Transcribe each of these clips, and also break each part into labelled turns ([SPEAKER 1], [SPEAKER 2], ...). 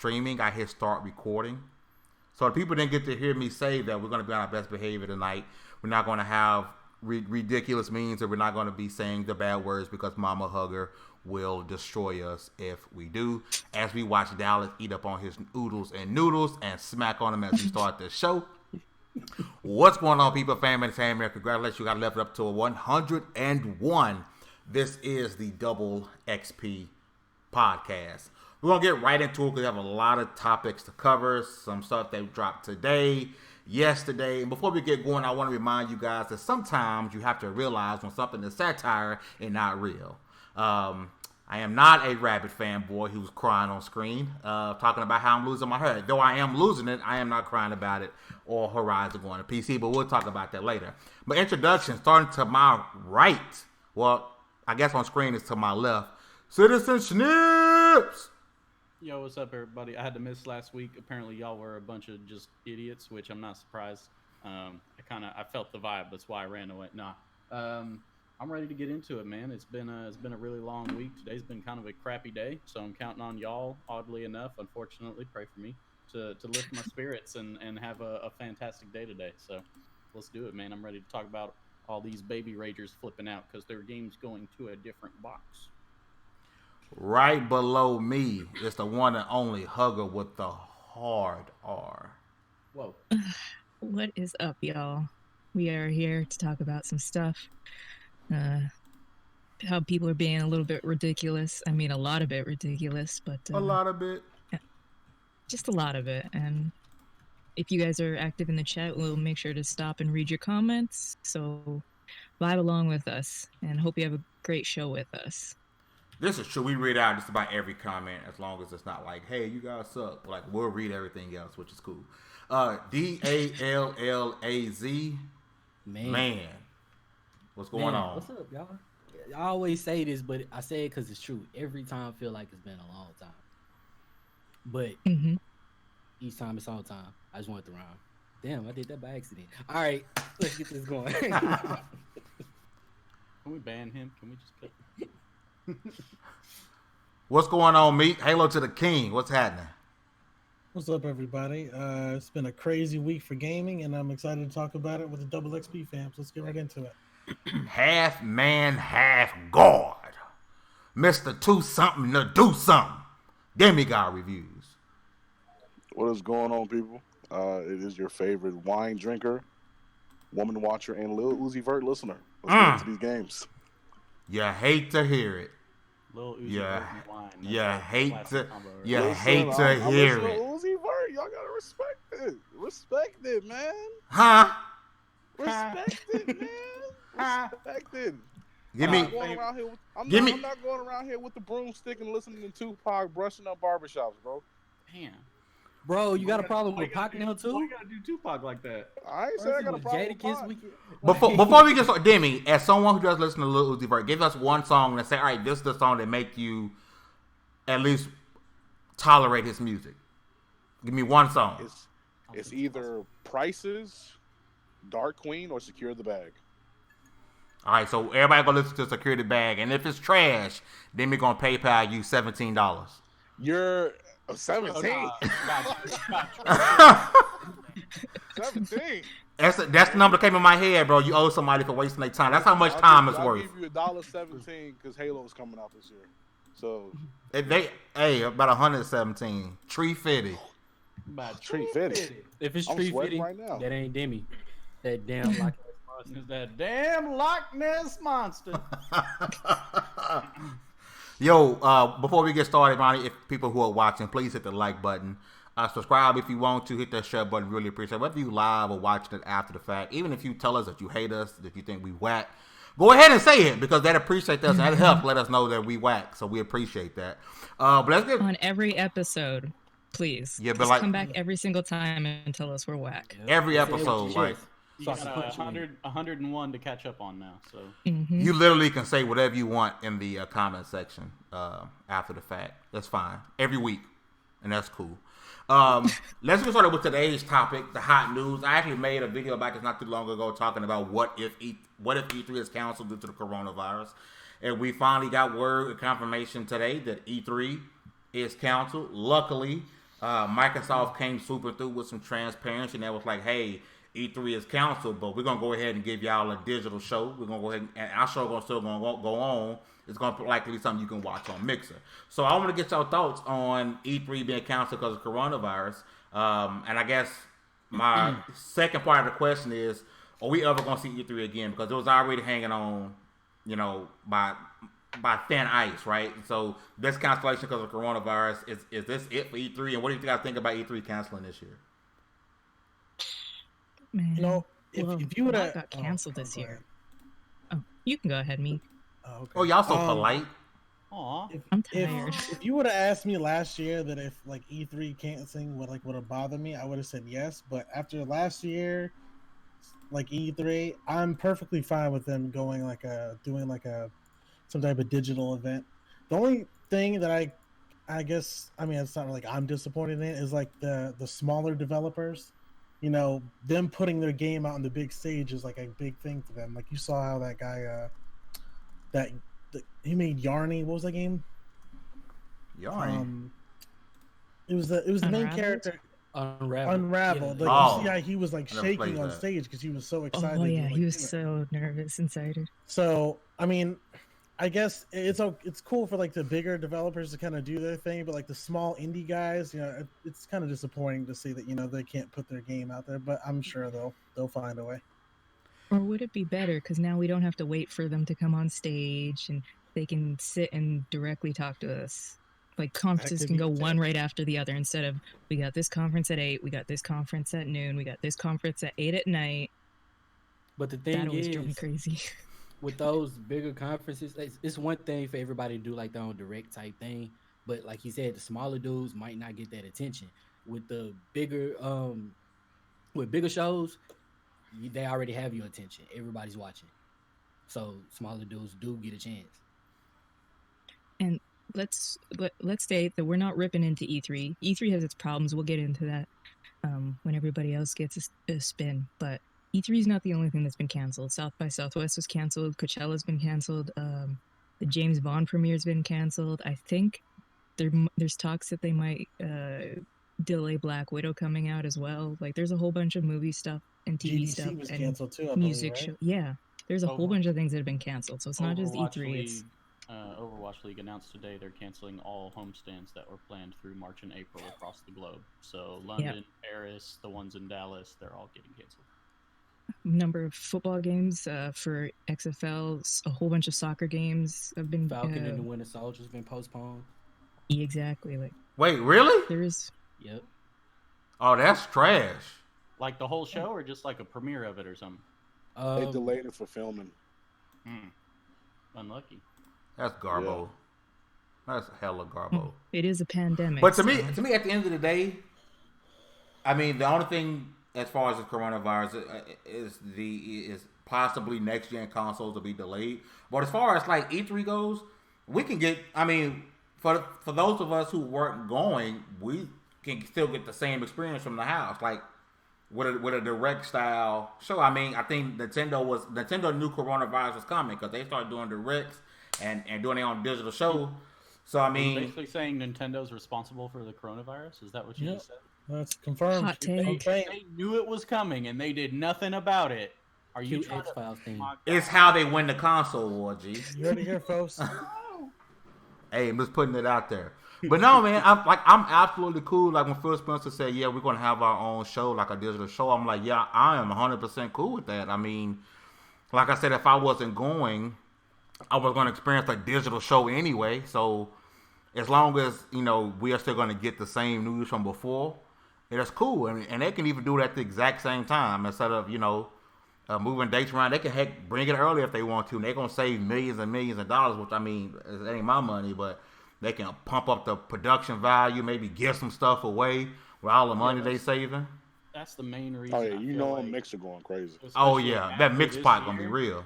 [SPEAKER 1] streaming, I hit start recording. So people didn't get to hear me say that we're going to be on our best behavior tonight. We're not going to have ridiculous memes, or we're not going to be saying the bad words because Mama Hugger will destroy us if we do. As we watch Dallas eat up on his oodles and noodles and smack on him as we start the show. What's going on, people? Family, congratulations. You got leveled up to a 101. This is the Double XP podcast. We're going to get right into it because we have a lot of topics to cover. Some stuff that dropped today, yesterday. And before we get going, I want to remind you guys that sometimes you have to realize when something is satire and not real. I am not a Rabbit fanboy who's crying on screen, talking about how I'm losing my hair. Though I am losing it, I am not crying about it or Horizon going to PC, but we'll talk about that later. My introduction, starting to my right, well, I guess on screen is to my left, Citizen Snips!
[SPEAKER 2] Yo, what's up, everybody? I had to miss last week. Apparently, y'all were a bunch of just idiots, which I'm not surprised. I felt the vibe. That's why I ran away. I'm ready to get into it, man. It's been a really long week. Today's been kind of a crappy day, so I'm counting on y'all. Oddly enough, unfortunately, pray for me to lift my spirits and have a fantastic day today. So let's do it, man. I'm ready to talk about all these baby ragers flipping out because their game's going to a different box.
[SPEAKER 1] Right below me is the one and only Hugger with the hard R.
[SPEAKER 2] Whoa.
[SPEAKER 3] What is up, y'all? We are here to talk about some stuff. How people are being a little bit ridiculous. I mean, a lot of it ridiculous, but...
[SPEAKER 1] a lot of it?
[SPEAKER 3] Just a lot of it. And if you guys are active in the chat, we'll make sure to stop and read your comments. So vibe along with us, and hope you have a great show with us.
[SPEAKER 1] This is true. We read out just about every comment as long as it's not like, hey, you guys suck. Like, we'll read everything else, which is cool. DALLAZ. Man. What's going on?
[SPEAKER 4] What's up, y'all? I always say this, but I say it because it's true. Every time I feel like it's been a long time. But each time it's on time. I just want the rhyme. Damn, I did that by accident. All right, let's get this going.
[SPEAKER 2] Can we ban him? Can we just cut?
[SPEAKER 1] What's going on, Meat? Halo to the King. What's happening?
[SPEAKER 5] What's up, everybody? It's been a crazy week for gaming, and I'm excited to talk about it with the Double XP fams. Let's get right into it.
[SPEAKER 1] Half man, half God. Mr. Two something to do something. Demi God Reviews.
[SPEAKER 6] What is going on, people? It is your favorite wine drinker, woman watcher, and Lil Uzi Vert listener. Let's get into these games.
[SPEAKER 1] You hate to hear it.
[SPEAKER 2] Lil Uzi Vert and wine.
[SPEAKER 1] Hate to hear it.
[SPEAKER 6] Uzi Vert, y'all gotta respect it. Respect it, man.
[SPEAKER 1] Huh?
[SPEAKER 6] Respect it, man. Respect it.
[SPEAKER 1] I'm not
[SPEAKER 6] going around here with the broomstick and listening to Tupac brushing up barbershops, bro.
[SPEAKER 2] Damn.
[SPEAKER 4] Bro, you got a problem with Pac now, too?
[SPEAKER 2] Why you gotta do Tupac like that?
[SPEAKER 6] I ain't saying I got a problem with Pac.
[SPEAKER 1] Before we get started, Demi, as someone who does listen to Lil Uzi Vert, give us one song and say, all right, this is the song that make you at least tolerate his music. Give me one song.
[SPEAKER 6] It's either Prices, Dark Queen, or Secure the Bag.
[SPEAKER 1] All right, so everybody go listen to Secure the Bag, and if it's trash, then we're gonna PayPal you $17.
[SPEAKER 6] You're 17. 17.
[SPEAKER 1] That's the number that came in my head, bro. You owe somebody for wasting their time. That's how much time it's worth.
[SPEAKER 6] I'll give you $1.17 because Halo's coming out this year. So
[SPEAKER 1] about 117. Tree fitty.
[SPEAKER 4] About
[SPEAKER 6] Tree fitty.
[SPEAKER 4] If it's
[SPEAKER 6] I'm
[SPEAKER 4] Tree
[SPEAKER 6] sweating
[SPEAKER 4] fitty,
[SPEAKER 6] right now.
[SPEAKER 4] that ain't Demi. That damn Loch Ness monster.
[SPEAKER 2] Is that damn Loch Ness monster?
[SPEAKER 1] Yo, before we get started, Ronnie, if people who are watching, please hit the like button. Subscribe if you want to. Hit that share button. Really appreciate it. Whether you live or watching it after the fact, even if you tell us that you hate us, that you think we whack, go ahead and say it because that appreciates us and that helps let us know that we whack. So we appreciate that. But let's get
[SPEAKER 3] on every episode, please.
[SPEAKER 1] Yeah, but
[SPEAKER 3] just
[SPEAKER 1] like
[SPEAKER 3] come back every single time and tell us we're whack.
[SPEAKER 1] Every episode, like.
[SPEAKER 2] You got 101 to catch up on now. So
[SPEAKER 1] you literally can say whatever you want in the comment section after the fact. That's fine. Every week. And that's cool. Let's get started with today's topic, the hot news. I actually made a video about this not too long ago talking about what if E3 is canceled due to the coronavirus. And we finally got word and confirmation today that E3 is canceled. Luckily, Microsoft came swooping through with some transparency, and that was like, hey, E3 is canceled, but we're gonna go ahead and give y'all a digital show. We're gonna go ahead and our show still gonna go on. It's gonna likely be something you can watch on Mixer. So I want to get your thoughts on E3 being canceled because of coronavirus. And I guess my second part of the question is, are we ever gonna see E3 again? Because it was already hanging on, by thin ice, right? So this cancellation because of coronavirus, is this it for E3? And what do you guys think about E3 canceling this year?
[SPEAKER 3] Man,
[SPEAKER 5] if you would have
[SPEAKER 3] got canceled this year. Oh, you can go ahead, me.
[SPEAKER 5] Oh, okay.
[SPEAKER 1] Oh, y'all so polite.
[SPEAKER 2] Aw.
[SPEAKER 3] I'm tired.
[SPEAKER 5] If you would have asked me last year that if like E3 canceling would have bothered me, I would have said yes. But after last year, like E3, I'm perfectly fine with them going doing some type of digital event. The only thing that I guess it's not like I'm disappointed in is like the smaller developers. Them putting their game out on the big stage is like a big thing for them. Like you saw how that guy he made Yarny. What was that game?
[SPEAKER 1] Yarny.
[SPEAKER 5] It was the main character. Unraveled.
[SPEAKER 4] Yeah.
[SPEAKER 5] Like you see how he was like
[SPEAKER 1] I never
[SPEAKER 5] shaking
[SPEAKER 1] played
[SPEAKER 5] on
[SPEAKER 1] that.
[SPEAKER 5] stage because he was so excited.
[SPEAKER 3] Oh yeah,
[SPEAKER 5] to,
[SPEAKER 3] he was so nervous and excited.
[SPEAKER 5] So I guess it's cool for like the bigger developers to kind of do their thing, but like the small indie guys, it's kind of disappointing to see that they can't put their game out there. But I'm sure they'll find a way.
[SPEAKER 3] Or would it be better because now we don't have to wait for them to come on stage and they can sit and directly talk to us? Like conferences can go one right after the other instead of we got this conference at 8, we got this conference at noon, we got this conference at 8 at night.
[SPEAKER 4] But the thing
[SPEAKER 3] that always
[SPEAKER 4] is,
[SPEAKER 3] drove me crazy.
[SPEAKER 4] With those bigger conferences, it's one thing for everybody to do like their own direct type thing, but like you said, the smaller dudes might not get that attention. With the bigger shows, they already have your attention. Everybody's watching, so smaller dudes do get a chance. And
[SPEAKER 3] let's state that we're not ripping into E3. E3 has its problems. We'll get into that when everybody else gets a spin, but E3 is not the only thing that's been canceled. South by Southwest was canceled. Coachella's been canceled. The James Bond premiere's been canceled. I think there's talks that they might delay Black Widow coming out as well. Like there's a whole bunch of movie stuff and TV
[SPEAKER 5] GDC
[SPEAKER 3] stuff
[SPEAKER 5] was
[SPEAKER 3] and
[SPEAKER 5] canceled too, I
[SPEAKER 3] music
[SPEAKER 5] believe, right?
[SPEAKER 3] show. Yeah, there's a whole bunch of things that have been canceled. So it's not just E3. It's
[SPEAKER 2] Overwatch League announced today they're canceling all homestands that were planned through March and April across the globe. So London, Paris, the ones in Dallas, they're all getting canceled.
[SPEAKER 3] Number of football games for XFL, a whole bunch of soccer games have been.
[SPEAKER 4] Falcon and the Winter Soldier's been postponed.
[SPEAKER 3] Exactly. Like.
[SPEAKER 1] Wait, really?
[SPEAKER 3] There is.
[SPEAKER 4] Yep.
[SPEAKER 1] Oh, that's trash.
[SPEAKER 2] Like the whole show, or just like a premiere of it or something?
[SPEAKER 6] They delayed it for filming.
[SPEAKER 2] Unlucky.
[SPEAKER 1] That's garbo. Yeah. That's hella garbo.
[SPEAKER 3] It is a pandemic.
[SPEAKER 1] But to me, at the end of the day, the only thing as far as the coronavirus is possibly next gen consoles will be delayed. But as far as like E3 goes, we can get. For those of us who weren't going, we can still get the same experience from the house, like with a direct style show. I think Nintendo knew coronavirus was coming because they started doing directs and doing their own digital show. So
[SPEAKER 2] You're basically saying Nintendo's responsible for the coronavirus. Is that what you just said?
[SPEAKER 5] That's confirmed.
[SPEAKER 3] Hot take.
[SPEAKER 2] They knew it was coming and they did nothing about it. Are you
[SPEAKER 4] X-Files thing?
[SPEAKER 1] It's how they win the console war, G.
[SPEAKER 5] You heard it here, folks.
[SPEAKER 1] Hey, I'm just putting it out there. But no, man, I'm absolutely cool. Like when Phil Spencer said, "Yeah, we're gonna have our own show, like a digital show." I'm like, "Yeah, I am 100% cool with that." Like I said, if I wasn't going, I was gonna experience a digital show anyway. So as long as we are still gonna get the same news from before, that's cool. And they can even do it at the exact same time instead of moving dates around. They can bring it early if they want to. And they're gonna save millions and millions of dollars, which it ain't my money, but they can pump up the production value, maybe give some stuff away with all the money they saving.
[SPEAKER 2] That's the main reason.
[SPEAKER 6] Oh yeah, Mixer going crazy.
[SPEAKER 1] Oh yeah, that mix pot gonna be real.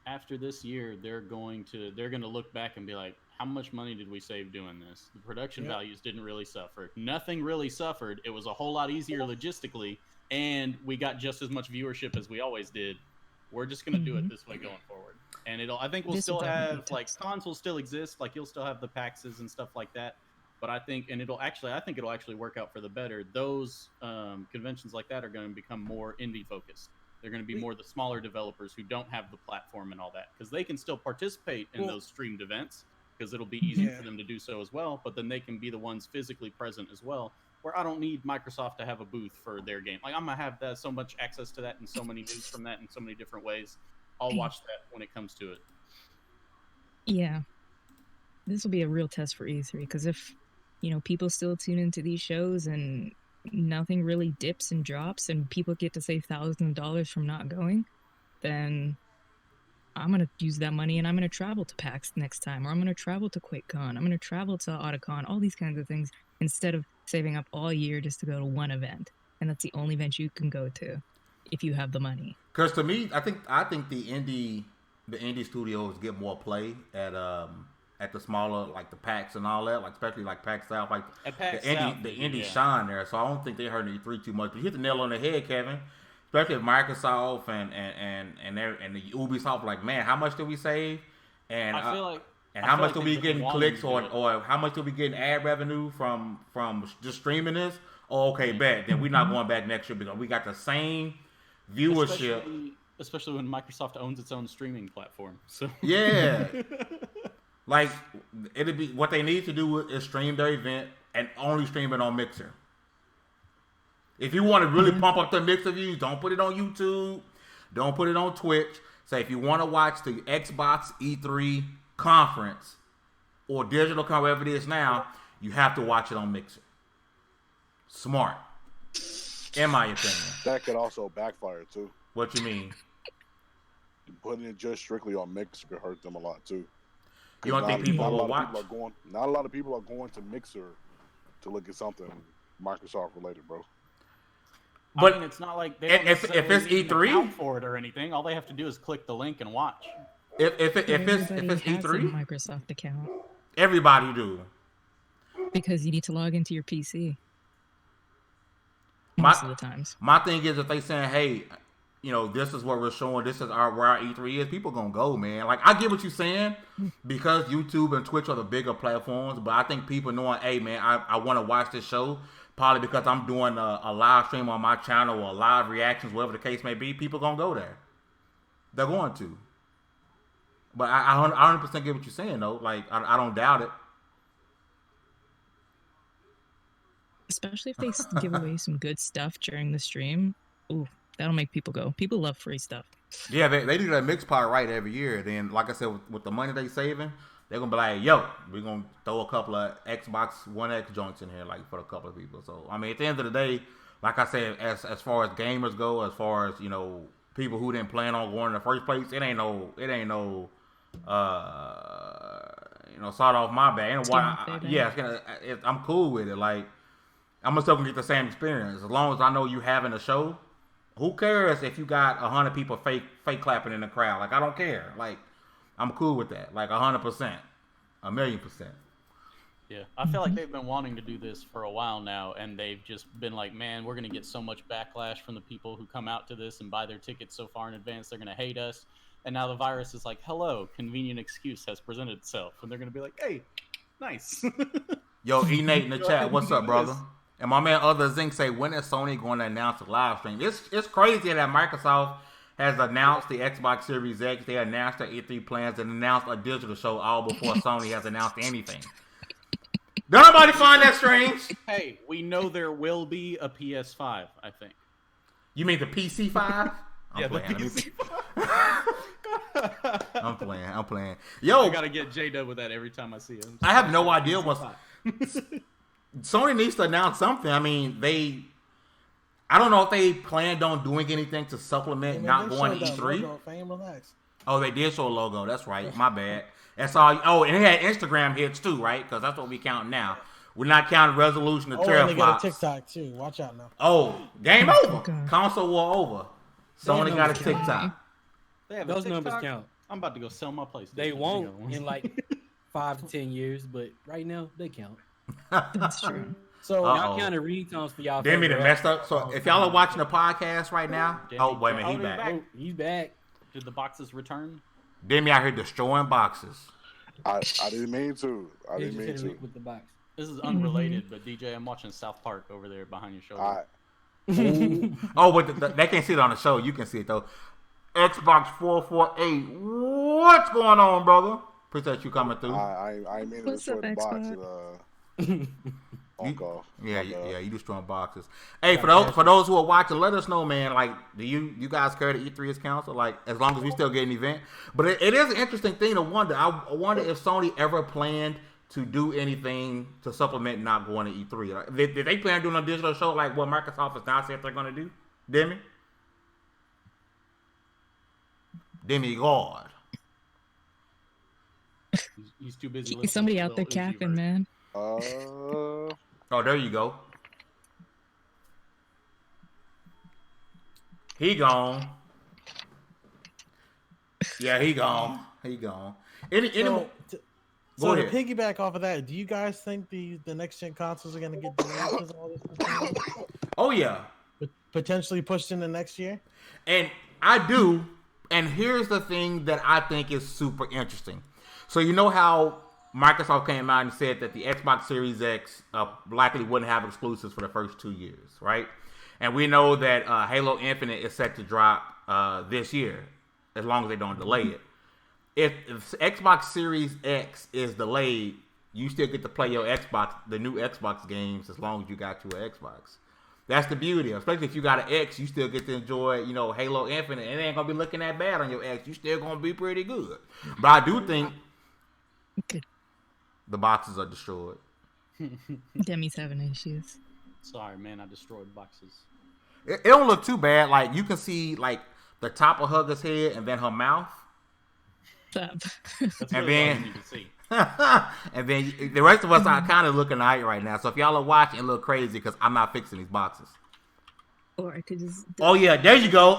[SPEAKER 2] After this year, they're going to look back and be like, how much money did we save doing this? The production values didn't really suffer. Nothing really suffered. It was a whole lot easier logistically, and we got just as much viewership as we always did. We're just going to do it this way going forward. And I think we'll still have, like, cons will still exist. Like, you'll still have the PAXs and stuff like that. But I think it'll actually work out for the better. Those conventions like that are going to become more indie focused. They're going to be more the smaller developers who don't have the platform and all that, because they can still participate in those streamed events because it'll be easy for them to do so as well. But then they can be the ones physically present as well, where I don't need Microsoft to have a booth for their game. Like, I'm going to have so much access to that and so many news from that in so many different ways. I'll watch that when it comes to it.
[SPEAKER 3] Yeah. This will be a real test for E3, because if, people still tune into these shows and nothing really dips and drops and people get to save thousands of dollars from not going, then I'm going to use that money and I'm going to travel to PAX next time, or I'm going to travel to QuakeCon, I'm going to travel to Otakon, all these kinds of things, instead of saving up all year just to go to one event. And that's the only event you can go to if you have the money.
[SPEAKER 1] Because to me, I think the indie studios get more play at the smaller, like the PAX and all that, like especially like PAX South, like the indie shine there. So I don't think they hurt E3 too much. But you hit the nail on the head, Kevin. Especially with Microsoft and the Ubisoft, like, man, how much did we save? And
[SPEAKER 2] I feel like,
[SPEAKER 1] and how much do we getting clicks or how much do we getting ad revenue from just streaming this? Oh, okay, bet. Then we're not going back next year because we got the same viewership.
[SPEAKER 2] Especially when Microsoft owns its own streaming platform. So
[SPEAKER 1] yeah. Like, it'll be what they need to do is stream their event and only stream it on Mixer. If you want to really pump up the Mixer views, don't put it on YouTube. Don't put it on Twitch. Say, if you want to watch the Xbox E3 conference or digital, however it is now, you have to watch it on Mixer. Smart, in my opinion.
[SPEAKER 6] That could also backfire too.
[SPEAKER 1] What you mean?
[SPEAKER 6] Putting it just strictly on Mixer could hurt them a lot too.
[SPEAKER 1] You don't think people will watch?
[SPEAKER 6] Not a lot of people are going to Mixer to look at something Microsoft related, bro.
[SPEAKER 2] But I mean, it's not like they don't
[SPEAKER 1] if it's E3
[SPEAKER 2] account for it or anything. All they have to do is click the link and watch.
[SPEAKER 1] If it's E3,
[SPEAKER 3] a Microsoft account.
[SPEAKER 1] Everybody do.
[SPEAKER 3] Because you need to log into your PC. Most of the times.
[SPEAKER 1] My thing is, if they saying, hey, this is what we're showing, this is where our E3 is, people gonna go, man. Like, I get what you're saying, because YouTube and Twitch are the bigger platforms, but I think people knowing, hey, man, I want to watch this show, probably because I'm doing a live stream on my channel or live reactions, whatever the case may be, people gonna go there. They're going to. But I 100% get what you're saying, though. Like, I don't doubt it.
[SPEAKER 3] Especially if they give away some good stuff during the stream. Ooh, that'll make people go. People love free stuff.
[SPEAKER 1] Yeah, they do that mix part right every year. Then, like I said, with the money they saving, they're going to be like, yo, we're going to throw a couple of Xbox One X joints in here, like, for a couple of people. So, I mean, at the end of the day, like I said, as far as gamers go, as far as, people who didn't plan on going in the first place, it ain't no sort off my back. And why? I'm cool with it. Like, I'm still gonna get the same experience as long as I know you having a show. Who cares if you got 100 people fake clapping in the crowd? Like, I don't care. Like, I'm cool with that. Like 100%, 1,000,000%.
[SPEAKER 2] Yeah, I feel like they've been wanting to do this for a while now, and they've just been like, man, we're gonna get so much backlash from the people who come out to this and buy their tickets so far in advance. They're gonna hate us. And now the virus is like, hello, convenient excuse has presented itself, and they're gonna be like, hey, nice.
[SPEAKER 1] Yo, E-Nate in the chat, what's up, brother? And my man Other Zinc say, when is Sony going to announce a live stream? It's crazy that Microsoft has announced the Xbox Series X. They announced their E3 plans and announced a digital show all before Sony has announced anything. Don't nobody find that strange?
[SPEAKER 2] Hey, we know there will be a PS5, I think.
[SPEAKER 1] You mean the PC5?
[SPEAKER 2] Yeah, the PC5.
[SPEAKER 1] I'm playing. Yo,
[SPEAKER 2] I gotta get J-Dub with that every time I see him.
[SPEAKER 1] I have no idea what's... Sony needs to announce something. I mean, I don't know if they planned on doing anything to supplement not going to E3. Oh, they did show a logo. That's right. My bad. That's all. Oh, and it had Instagram hits too, right? Because that's what we count now. We're not counting resolution or teraflops.
[SPEAKER 5] And they got a TikTok too. Watch out now.
[SPEAKER 1] Oh, game over. Console war over. Sony got a TikTok.
[SPEAKER 2] They have
[SPEAKER 4] those numbers count.
[SPEAKER 2] I'm about to go sell my place.
[SPEAKER 4] They won't in like 5 to 10 years, but right now they count.
[SPEAKER 3] That's true.
[SPEAKER 4] So y'all counted ringtones for y'all.
[SPEAKER 1] Demi done messed up. So if y'all are watching the podcast right now, oh wait a minute, he's back.
[SPEAKER 4] Oh, he's back.
[SPEAKER 2] Did the boxes return?
[SPEAKER 1] Demi out here destroying boxes.
[SPEAKER 6] I didn't mean to.
[SPEAKER 4] With the box.
[SPEAKER 2] This is unrelated, but DJ, I'm watching South Park over there behind your shoulder.
[SPEAKER 6] All right.
[SPEAKER 1] Oh, but they can't see it on the show. You can see it though. Xbox 448. What's going on, brother? Appreciate you coming through.
[SPEAKER 6] I mean to
[SPEAKER 3] What's
[SPEAKER 6] destroy
[SPEAKER 3] up,
[SPEAKER 6] the box.
[SPEAKER 3] Xbox?
[SPEAKER 1] You destroying boxes. Hey, for those who are watching, let us know, man. Like, do you guys care that E3 is canceled? Like, as long as we still get an event. But it is an interesting thing to wonder. I wonder if Sony ever planned to do anything to supplement not going to E3. Like, did they plan on doing a digital show like what Microsoft has now said they're going to do? Demi God.
[SPEAKER 2] He's too busy. listening
[SPEAKER 3] Somebody
[SPEAKER 2] to
[SPEAKER 3] out there
[SPEAKER 2] Lil Uzi
[SPEAKER 3] capping,
[SPEAKER 2] Vert.
[SPEAKER 3] man.
[SPEAKER 1] Oh, there you go. He gone. Yeah, he gone.
[SPEAKER 5] So
[SPEAKER 1] Go
[SPEAKER 5] to
[SPEAKER 1] ahead.
[SPEAKER 5] piggyback off of that, do you guys think the next gen consoles are going to get delayed because of all this is going on?
[SPEAKER 1] Oh yeah.
[SPEAKER 5] Potentially pushed into next year?
[SPEAKER 1] And I do. And here's the thing that I think is super interesting. So you know how Microsoft came out and said that the Xbox Series X likely wouldn't have exclusives for the first 2 years, right? And we know that Halo Infinite is set to drop this year, as long as they don't delay it. If Xbox Series X is delayed, you still get to play your the new Xbox games, as long as you got your Xbox. That's the beauty. Especially if you got an X, you still get to enjoy, Halo Infinite. And it ain't going to be looking that bad on your X. You still going to be pretty good. But I do think the boxes are destroyed.
[SPEAKER 3] Demi's having issues.
[SPEAKER 2] Sorry, man. I destroyed boxes.
[SPEAKER 1] It don't look too bad. Like, you can see, like, the top of Hugger's head and then her mouth.
[SPEAKER 2] That's
[SPEAKER 1] And
[SPEAKER 2] really all
[SPEAKER 1] then-
[SPEAKER 2] you need to see.
[SPEAKER 1] And then the rest of us are kind of looking alright right now. So if y'all are watching, it look crazy because I'm not fixing these boxes.
[SPEAKER 3] Or I could just.
[SPEAKER 1] Oh yeah, there you go.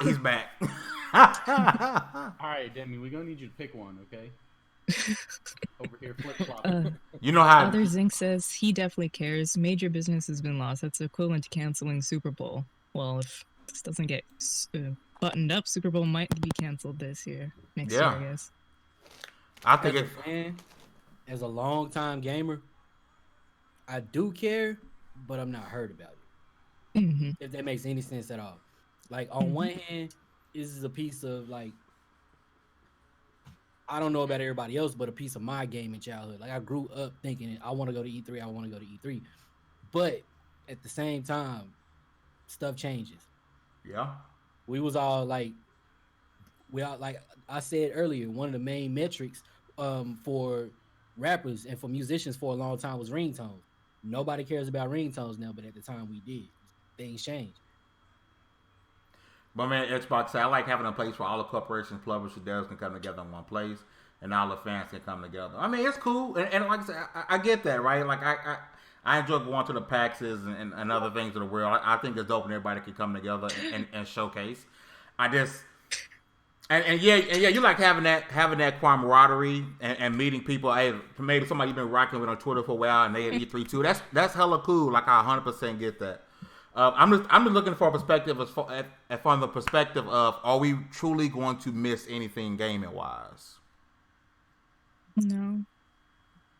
[SPEAKER 1] He's back.
[SPEAKER 2] All right, Demi, we're going to need you to pick one, okay? Over here, flip-flopping.
[SPEAKER 1] You know how
[SPEAKER 3] Other Zinc says he definitely cares. Major business has been lost. That's equivalent to canceling Super Bowl. Well, if this doesn't get buttoned up, Super Bowl might be canceled next year, I guess.
[SPEAKER 1] I think
[SPEAKER 4] As
[SPEAKER 1] it.
[SPEAKER 4] a fan, as a long-time gamer, I do care, but I'm not hurt about it.
[SPEAKER 3] Mm-hmm.
[SPEAKER 4] If that makes any sense at all. Like, on one hand, this is a piece of, like, I don't know about everybody else, but a piece of my gaming childhood. Like, I grew up thinking, I want to go to E3, I want to go to E3. But at the same time, stuff changes.
[SPEAKER 1] Yeah.
[SPEAKER 4] We was all like I said earlier, one of the main metrics for rappers and for musicians for a long time was ringtones. Nobody cares about ringtones now, but at the time we did. Things changed.
[SPEAKER 1] But man, Xbox, I like having a place where all the corporations, publishers, devs can come together in one place, and all the fans can come together. I mean, it's cool, and like I said, I get that, right? Like I enjoy going to the PAXs and other things of the world. I think it's dope when everybody can come together and showcase. You like having that camaraderie and meeting people. Hey, maybe somebody you've been rocking with on Twitter for a while and they at E3 too. That's hella cool. Like I 100% get that. I'm just looking for a perspective from the perspective of, are we truly going to miss anything gaming wise?
[SPEAKER 3] No,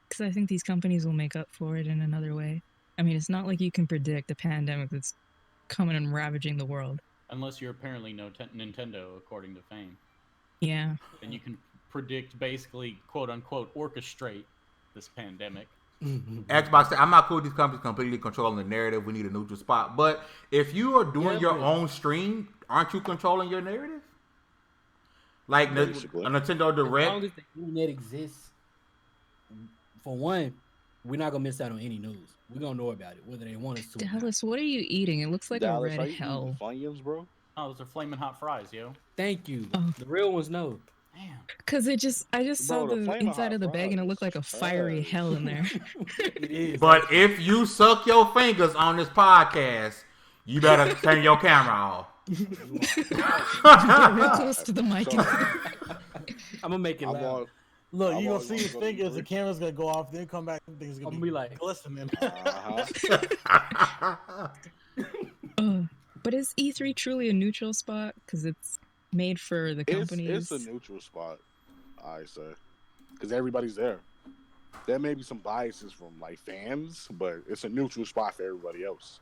[SPEAKER 3] because I think these companies will make up for it in another way. I mean, it's not like you can predict a pandemic that's coming and ravaging the world.
[SPEAKER 2] Unless you're apparently Nintendo, according to fame.
[SPEAKER 3] Yeah.
[SPEAKER 2] And you can predict, basically, quote-unquote, orchestrate this pandemic.
[SPEAKER 1] Xbox, I'm not cool with these companies completely controlling the narrative. We need a neutral spot. But if you are doing your own stream, aren't you controlling your narrative? Like a Nintendo Direct.
[SPEAKER 4] As long as the internet exists, for one, we're not gonna miss out on any news. We're gonna know about it, whether they want us to.
[SPEAKER 3] Dallas, what are you eating? It looks like
[SPEAKER 6] Dallas,
[SPEAKER 3] a red hell.
[SPEAKER 6] Funyuns, bro.
[SPEAKER 2] Oh, those are flaming hot fries, yo.
[SPEAKER 4] Thank you.
[SPEAKER 3] Oh.
[SPEAKER 4] The real ones know.
[SPEAKER 2] Damn.
[SPEAKER 3] Because I just saw
[SPEAKER 6] the
[SPEAKER 3] the
[SPEAKER 6] Flamin'
[SPEAKER 3] inside
[SPEAKER 6] Hot
[SPEAKER 3] of the bag and it looked like a fiery
[SPEAKER 6] fries.
[SPEAKER 3] hell in there.
[SPEAKER 4] It is.
[SPEAKER 1] But if you suck your fingers on this podcast, you better turn your camera off.
[SPEAKER 3] Get real close to the mic.
[SPEAKER 4] I'm gonna make it
[SPEAKER 6] I'm
[SPEAKER 4] loud.
[SPEAKER 6] on.
[SPEAKER 5] Look,
[SPEAKER 6] I
[SPEAKER 5] you gonna
[SPEAKER 6] want-
[SPEAKER 5] see his
[SPEAKER 6] want to go to
[SPEAKER 5] fingers, the
[SPEAKER 6] E3.
[SPEAKER 5] camera's gonna go off, then come back, and things gonna
[SPEAKER 4] I'm
[SPEAKER 5] be
[SPEAKER 4] gonna be like-
[SPEAKER 5] glistening.
[SPEAKER 3] But is E3 truly a neutral spot? Because it's made for the companies.
[SPEAKER 6] It's a neutral spot, I say, because everybody's there. There may be some biases from like fans, but it's a neutral spot for everybody else.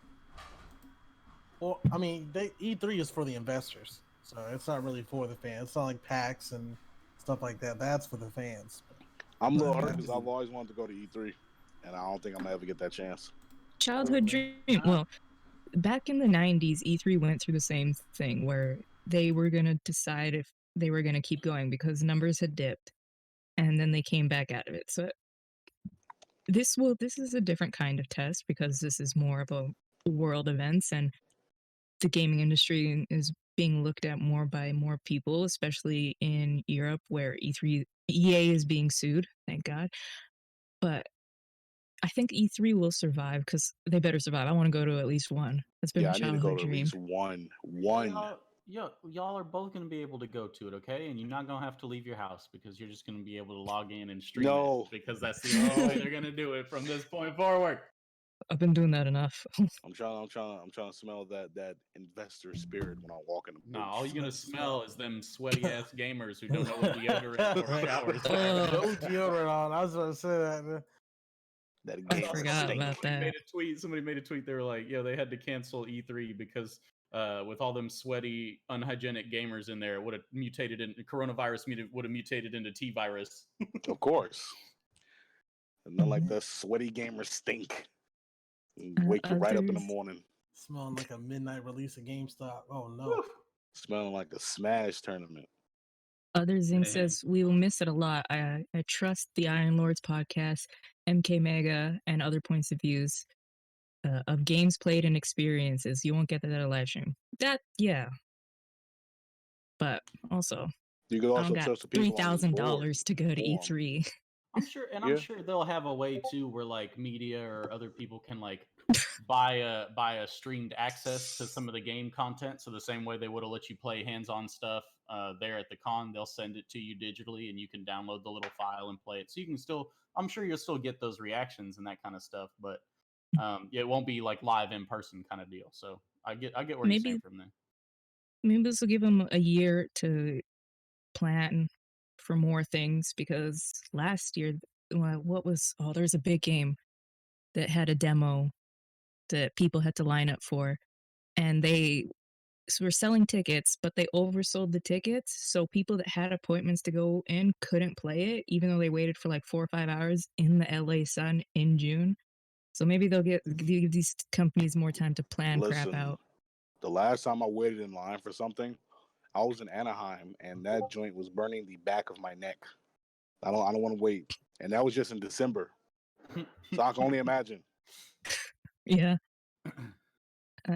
[SPEAKER 5] Well, I mean, E3 is for the investors, so it's not really for the fans. It's not like PAX and stuff like that. That's for the fans.
[SPEAKER 6] I'm a little hurt because I've always wanted to go to E3, and I don't think I'm gonna ever get that chance.
[SPEAKER 3] Childhood dream. Well, back in the 90s, E3 went through the same thing where they were going to decide if they were going to keep going because numbers had dipped, and then they came back out of it. So this is a different kind of test because this is more of a world events, and the gaming industry is being looked at more by more people, especially in Europe where EA is being sued, thank God. But I think E3 will survive because they better survive. I want to go to at least one. That's been
[SPEAKER 6] Yeah,
[SPEAKER 3] my
[SPEAKER 6] I need to
[SPEAKER 3] childhood
[SPEAKER 6] go to at
[SPEAKER 3] dream.
[SPEAKER 6] least one.
[SPEAKER 2] Y'all are both going to be able to go to it, okay? And you're not going to have to leave your house because you're just going to be able to log in and stream it because that's the only way they're going to do it from this point forward.
[SPEAKER 3] I've been doing that enough.
[SPEAKER 6] I'm trying to smell that investor spirit when I walk in the booth.
[SPEAKER 2] Nah, all you're gonna smell is them sweaty ass gamers who don't know what deodorant or showers are.
[SPEAKER 5] No deodorant on. I was going to say that.
[SPEAKER 3] I forgot about that.
[SPEAKER 2] Somebody made a tweet. They were like, "Yo, they had to cancel E3 because with all them sweaty, unhygienic gamers in there, it would have mutated in coronavirus. Would have mutated into T virus."
[SPEAKER 6] Of course, and then like the sweaty gamers stink. Wake you right up in the morning.
[SPEAKER 5] Smelling like a midnight release of GameStop. Oh no.
[SPEAKER 6] Smelling like a Smash tournament.
[SPEAKER 3] Other Zing says, we will miss it a lot. I trust the Iron Lords podcast, MK Mega, and other points of views of games played and experiences. You won't get that at a live stream. Yeah. But also,
[SPEAKER 6] you could also
[SPEAKER 3] trust the people $3,000 to go to E3.
[SPEAKER 2] I'm sure they'll have a way too where like media or other people can like buy a streamed access to some of the game content. So the same way they would have let you play hands-on stuff there at the con, they'll send it to you digitally and you can download the little file and play it. So you can still, I'm sure you'll still get those reactions and that kind of stuff, but it won't be like live in person kind of deal. So I get where you're saying from there.
[SPEAKER 3] Maybe this will give them a year to plan for more things because last year, there's a big game that had a demo that people had to line up for, and they were selling tickets, but they oversold the tickets, so people that had appointments to go in couldn't play it, even though they waited for like 4 or 5 hours in the LA sun in June. So maybe they'll give these companies more time to plan crap out.
[SPEAKER 6] The last time I waited in line for something, I was in Anaheim, and that joint was burning the back of my neck. I don't want to wait, and that was just in December, so I can only imagine.
[SPEAKER 3] Yeah.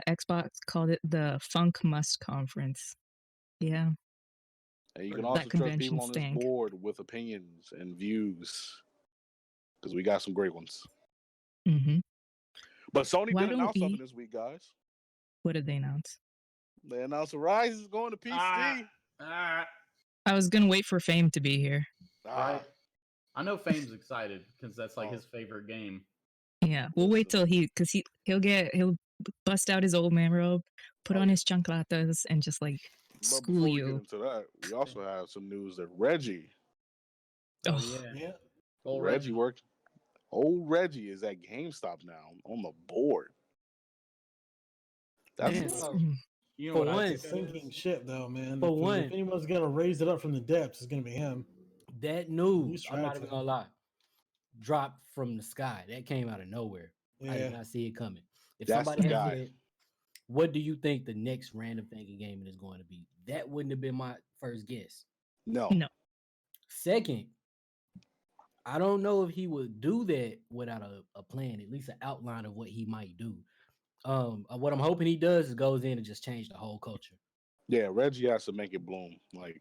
[SPEAKER 3] Xbox called it the Funk Must Conference. Yeah.
[SPEAKER 6] And you can also trust people on this board with opinions and views, because we got some great ones.
[SPEAKER 3] Mm-hmm.
[SPEAKER 6] But Sony did announce something this week, guys.
[SPEAKER 3] What did they announce?
[SPEAKER 6] They announced Rise is going to PC.
[SPEAKER 3] I was going to wait for Fame to be here.
[SPEAKER 2] Right. I know Fame's excited because that's like his favorite game.
[SPEAKER 3] Yeah, we'll wait till he'll bust out his old man robe, put on his chanclatas, and just like school you.
[SPEAKER 6] Before we get into that, we also have some news that Reggie.
[SPEAKER 5] Yeah.
[SPEAKER 6] Old Reggie is at GameStop now on the board. That's
[SPEAKER 5] for one, sinking ship though, man. If anyone's gonna raise it up from the depths, it's gonna be him.
[SPEAKER 4] That news, I'm not even gonna lie, dropped from the sky. That came out of nowhere. I did not see it coming. If somebody had said, what do you think the next random thing in gaming is going to be? That wouldn't have been my first guess.
[SPEAKER 6] No.
[SPEAKER 4] Second, I don't know if he would do that without a plan, at least an outline of what he might do. What I'm hoping he does is goes in and just change the whole culture.
[SPEAKER 6] Yeah, Reggie has to make it bloom. Like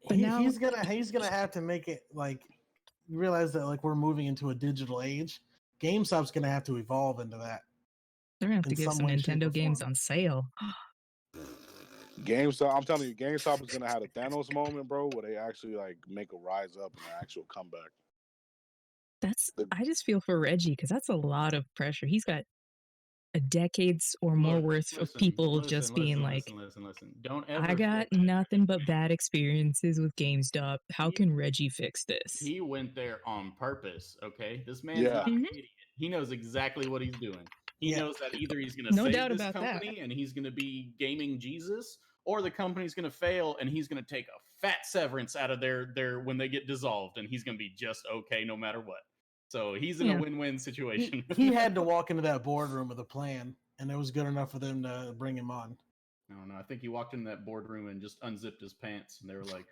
[SPEAKER 5] he's gonna have to make it like you realize that like we're moving into a digital age. GameStop's gonna have to evolve into that.
[SPEAKER 3] They're gonna have to give some Nintendo games on sale.
[SPEAKER 6] GameStop, I'm telling you, GameStop is gonna have a Thanos moment, bro, where they actually like make a rise up and an actual comeback.
[SPEAKER 3] I just feel for Reggie because that's a lot of pressure. He's got a decade's or more worth of people just being like,
[SPEAKER 2] listen. Don't ever.
[SPEAKER 3] I got nothing but bad experiences with GameStop. How can Reggie fix this?
[SPEAKER 2] He went there on purpose. Okay, this man's not an idiot. He knows exactly what he's doing. He knows that either he's going to save this company and he's going to be gaming Jesus, or the company's going to fail and he's going to take a fat severance out of their when they get dissolved, and he's going to be just okay no matter what. So he's in a win-win situation.
[SPEAKER 5] He had to walk into that boardroom with a plan, and it was good enough for them to bring him on.
[SPEAKER 2] I don't know. I think he walked in that boardroom and just unzipped his pants, and they were like...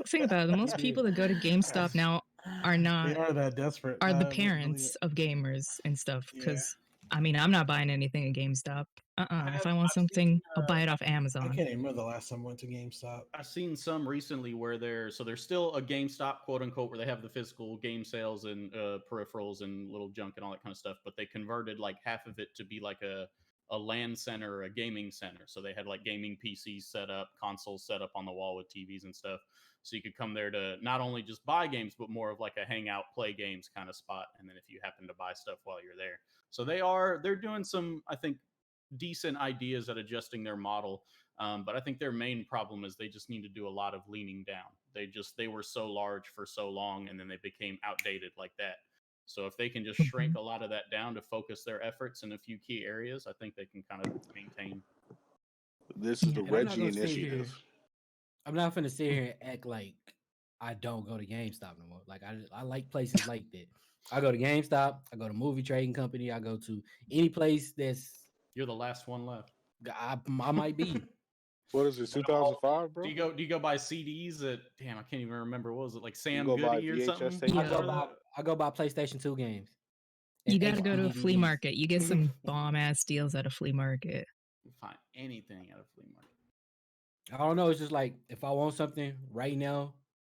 [SPEAKER 3] Think about it. Most people that go to GameStop now are not...
[SPEAKER 5] They are that desperate.
[SPEAKER 3] Are the parents of gamers and stuff. Because, I mean, I'm not buying anything at GameStop. If I want something, I'll buy it off Amazon.
[SPEAKER 5] I can't even remember the last time I went to GameStop.
[SPEAKER 2] I've seen some recently where there's still a GameStop, quote unquote, where they have the physical game sales and peripherals and little junk and all that kind of stuff, but they converted like half of it to be like a LAN center or a gaming center. So they had like gaming PCs set up, consoles set up on the wall with TVs and stuff. So you could come there to not only just buy games, but more of like a hangout, play games kind of spot. And then if you happen to buy stuff while you're there. So they're doing some, I think, decent ideas at adjusting their model. But I think their main problem is they just need to do a lot of leaning down. They were so large for so long, and then they became outdated like that. So if they can just shrink a lot of that down to focus their efforts in a few key areas, I think they can kind of maintain.
[SPEAKER 6] This is the Reggie initiative.
[SPEAKER 4] I'm not finna sit here and act like I don't go to GameStop no more. Like I like places like that. I go to GameStop. I go to movie trading company. I go to any place that's.
[SPEAKER 2] You're the last one left.
[SPEAKER 4] I might be.
[SPEAKER 6] What is it, 2005, bro?
[SPEAKER 2] Do you go buy CDs at? Damn, I can't even remember. What was it, like Sam Goody or something?
[SPEAKER 4] I go buy PlayStation 2 games.
[SPEAKER 3] You gotta go to a flea market. You get some bomb ass deals at a flea market.
[SPEAKER 2] You find anything at a flea market.
[SPEAKER 4] I don't know. It's just like if I want something right now,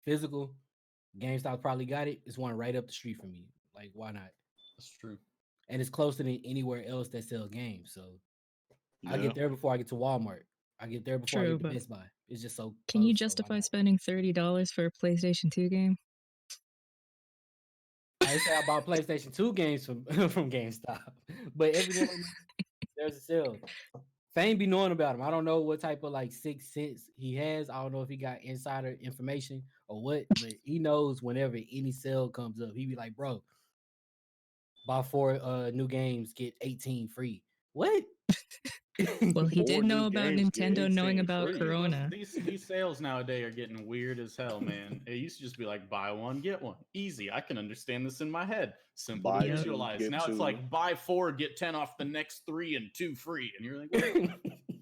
[SPEAKER 4] physical, GameStop probably got it. It's one right up the street from me. Like, why not?
[SPEAKER 2] That's true.
[SPEAKER 4] And it's closer than anywhere else that sell games. So I get there before I get to Walmart. I get there before I get to Best Buy. It's just so.
[SPEAKER 3] Can you justify spending $30 for a PlayStation 2 game?
[SPEAKER 4] I say I bought PlayStation 2 games from GameStop, but every day there's a sale. Fame be knowing about him. I don't know what type of like 6th sense he has. I don't know if he got insider information or what, but he knows whenever any sale comes up, he be like, "Bro, buy 4 new games, get 18 free." What?
[SPEAKER 3] Well, he did know about Nintendo knowing about
[SPEAKER 2] free.
[SPEAKER 3] Corona.
[SPEAKER 2] These sales nowadays are getting weird as hell, man. It used to just be like buy one, get one. Easy. I can understand this in my head. Simple to visualize. Now it's like buy 4, get 10 off the next 3 and 2 free. And you're like, wait,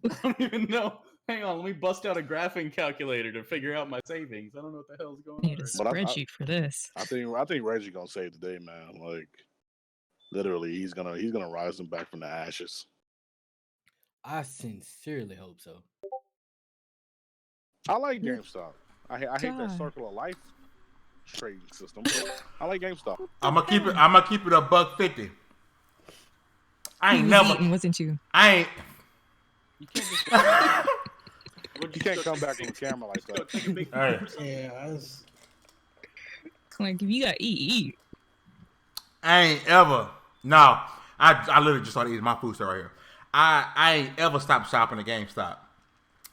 [SPEAKER 2] I don't even know. Hang on, let me bust out a graphing calculator to figure out my savings. I don't know what the hell's going on.
[SPEAKER 3] Need a spreadsheet for this.
[SPEAKER 6] I think Reggie gonna save the day, man. Like literally, he's gonna rise them back from the ashes.
[SPEAKER 4] I sincerely hope so.
[SPEAKER 6] I like GameStop. I hate that circle of life trading system. I like GameStop. I'm gonna keep it
[SPEAKER 1] $1.50. I ain't never.
[SPEAKER 3] Eating, wasn't you?
[SPEAKER 1] I ain't.
[SPEAKER 2] You can't just.
[SPEAKER 6] You can't come back on the camera like that.
[SPEAKER 1] All right.
[SPEAKER 5] Yeah,
[SPEAKER 3] Like if you got eat.
[SPEAKER 1] I ain't ever. No, I literally just started eating my food store right here. I ain't ever stopped shopping at GameStop.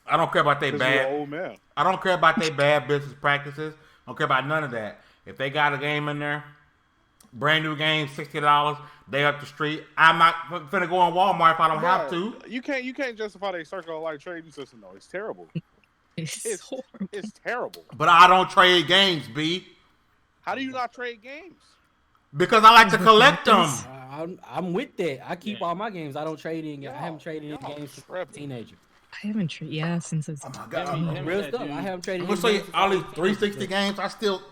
[SPEAKER 1] I don't care about their bad.
[SPEAKER 6] Old man.
[SPEAKER 1] I don't care about their bad business practices. I don't care about none of that. If they got a game in there, brand new game, $60, they up the street. I'm not finna go on Walmart if I don't have to.
[SPEAKER 6] You can't justify their circle of life trading system though. It's terrible.
[SPEAKER 3] It's horrible.
[SPEAKER 6] It's terrible.
[SPEAKER 1] But I don't trade games, B.
[SPEAKER 6] How do you not trade games?
[SPEAKER 1] Because I like to collect them.
[SPEAKER 4] I'm with that. I keep all my games. I don't trade in. I haven't traded in games since I was a teenager.
[SPEAKER 3] I haven't traded since I was.
[SPEAKER 1] Oh my god!
[SPEAKER 4] Real stuff. I haven't traded.
[SPEAKER 1] I'm gonna say all these 360 games. I still.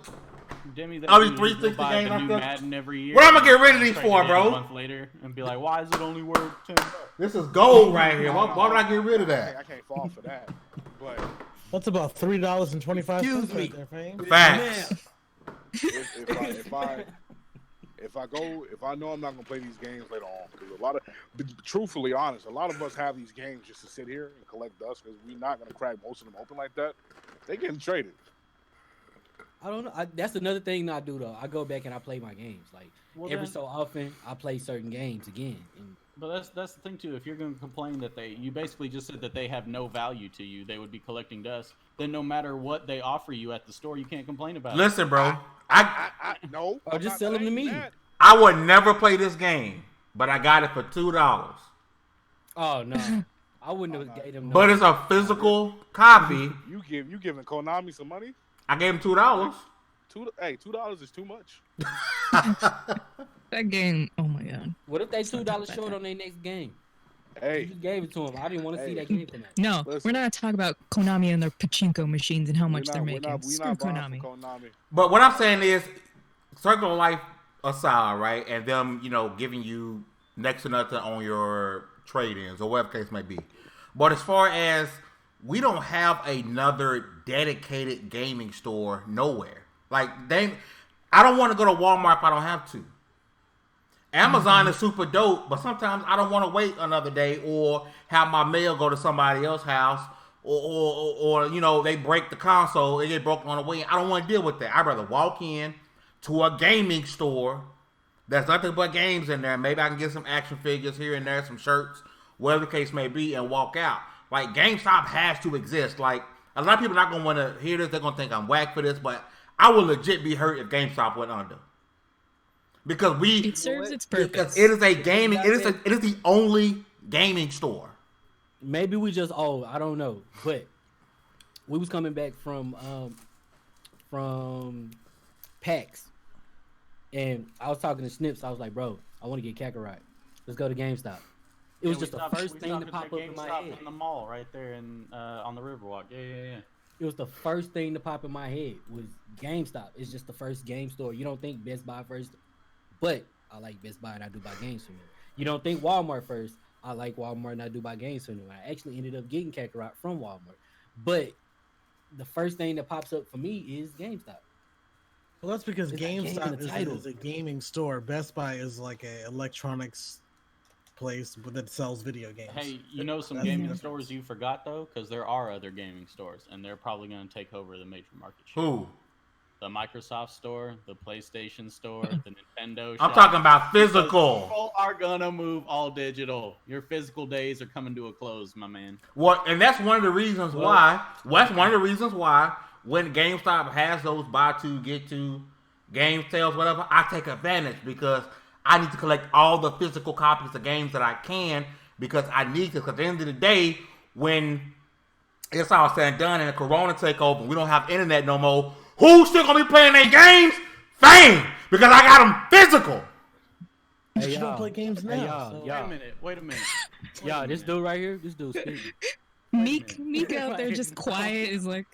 [SPEAKER 2] Demi,
[SPEAKER 1] all these 360 games.
[SPEAKER 2] I still. Madden every year.
[SPEAKER 1] What am I gonna get rid of these for, bro?
[SPEAKER 2] A month later and be like, why is it only worth $10?
[SPEAKER 1] This is gold right here. Why would I get rid of that?
[SPEAKER 6] I can't fall for that. But
[SPEAKER 5] that's about $3.25 right there, Fame.
[SPEAKER 1] Facts.
[SPEAKER 6] If I know I'm not gonna play these games later on, because truthfully honest, a lot of us have these games just to sit here and collect dust because we're not gonna crack most of them open like that. They getting traded.
[SPEAKER 4] I don't know. That's another thing I do though. I go back and I play my games. Like every so often, I play certain games again. And
[SPEAKER 2] But that's the thing too. If you're going to complain that you basically just said that they have no value to you, they would be collecting dust. Then no matter what they offer you at the store, you can't complain about it.
[SPEAKER 1] Listen, bro.
[SPEAKER 6] No.
[SPEAKER 4] or just sell them to me.
[SPEAKER 6] That.
[SPEAKER 1] I would never play this game, but I got it for $2.
[SPEAKER 4] Oh no, I wouldn't have gave them. No.
[SPEAKER 1] But it's a physical copy.
[SPEAKER 6] You giving Konami some money?
[SPEAKER 1] I gave him $2.
[SPEAKER 6] $2 is too much.
[SPEAKER 3] That game, oh my god.
[SPEAKER 4] What if they
[SPEAKER 3] It's not
[SPEAKER 4] $2
[SPEAKER 3] that
[SPEAKER 4] short
[SPEAKER 3] bad.
[SPEAKER 4] on their next game? You
[SPEAKER 6] Hey,
[SPEAKER 4] just gave it to them. I didn't want to see that game come out.
[SPEAKER 3] No,
[SPEAKER 6] Listen.
[SPEAKER 3] we're not talking about Konami and their pachinko machines and how much they're making.
[SPEAKER 6] we're
[SPEAKER 3] Screw
[SPEAKER 6] not buying
[SPEAKER 3] Konami.
[SPEAKER 6] from Konami.
[SPEAKER 1] But what I'm saying is, Circle of Life aside, right, and them, giving you next to nothing on your trade-ins or whatever case may be. But as far as we don't have another dedicated gaming store nowhere. Like I don't want to go to Walmart if I don't have to. Amazon is super dope, but sometimes I don't want to wait another day or have my mail go to somebody else's house or they break the console, it get broken on the way. I don't want to deal with that. I'd rather walk in to a gaming store that's nothing but games in there. Maybe I can get some action figures here and there, some shirts, whatever the case may be, and walk out. Like, GameStop has to exist. Like, a lot of people are not going to want to hear this. They're going to think I'm whack for this, but I would legit be hurt if GameStop went under. Because
[SPEAKER 3] It serves its purpose.
[SPEAKER 1] because it is a gaming, it is the only gaming store.
[SPEAKER 4] Maybe we just old. I don't know. But we was coming back from PAX, and I was talking to Snips. I was like, bro, I want to get Kakarot. Let's go to GameStop. It was just the first thing to pop up in my head.
[SPEAKER 2] In the mall right there on the Riverwalk. Yeah.
[SPEAKER 4] It was the first thing to pop in my head was GameStop. It's just the first game store. You don't think Best Buy first, but I like Best Buy and I do buy games from them. You don't think Walmart first. I like Walmart and I do buy games from them. I actually ended up getting Kakarot from Walmart. But the first thing that pops up for me is GameStop.
[SPEAKER 5] Well, that's because
[SPEAKER 4] It's like game in
[SPEAKER 5] GameStop
[SPEAKER 4] the title.
[SPEAKER 5] is a gaming store. Best Buy is like a electronics place that sells video games.
[SPEAKER 2] Hey, some
[SPEAKER 5] That's
[SPEAKER 2] gaming
[SPEAKER 5] the
[SPEAKER 2] stores you forgot though, because there are other gaming stores, and they're probably going to take over the major market share.
[SPEAKER 1] Who?
[SPEAKER 2] The Microsoft store, the PlayStation store, the Nintendo.
[SPEAKER 1] I'm
[SPEAKER 2] shop.
[SPEAKER 1] talking about physical.
[SPEAKER 2] People are gonna move all digital. Your physical days are coming to a close, my man.
[SPEAKER 1] What? And that's one of the reasons why. That's one of the reasons why when GameStop has those buy two get two game sales, whatever, I take advantage because I need to collect all the physical copies of games that I can because I need to. Because at the end of the day, when it's all said and done and the Corona take over, we don't have internet no more. Who's still gonna be playing their games? Fame, because I got them physical.
[SPEAKER 5] But you don't play games now.
[SPEAKER 2] Wait a minute.
[SPEAKER 4] Yeah, this dude right here, this dude's speaking.
[SPEAKER 3] Meek out there just quiet is like.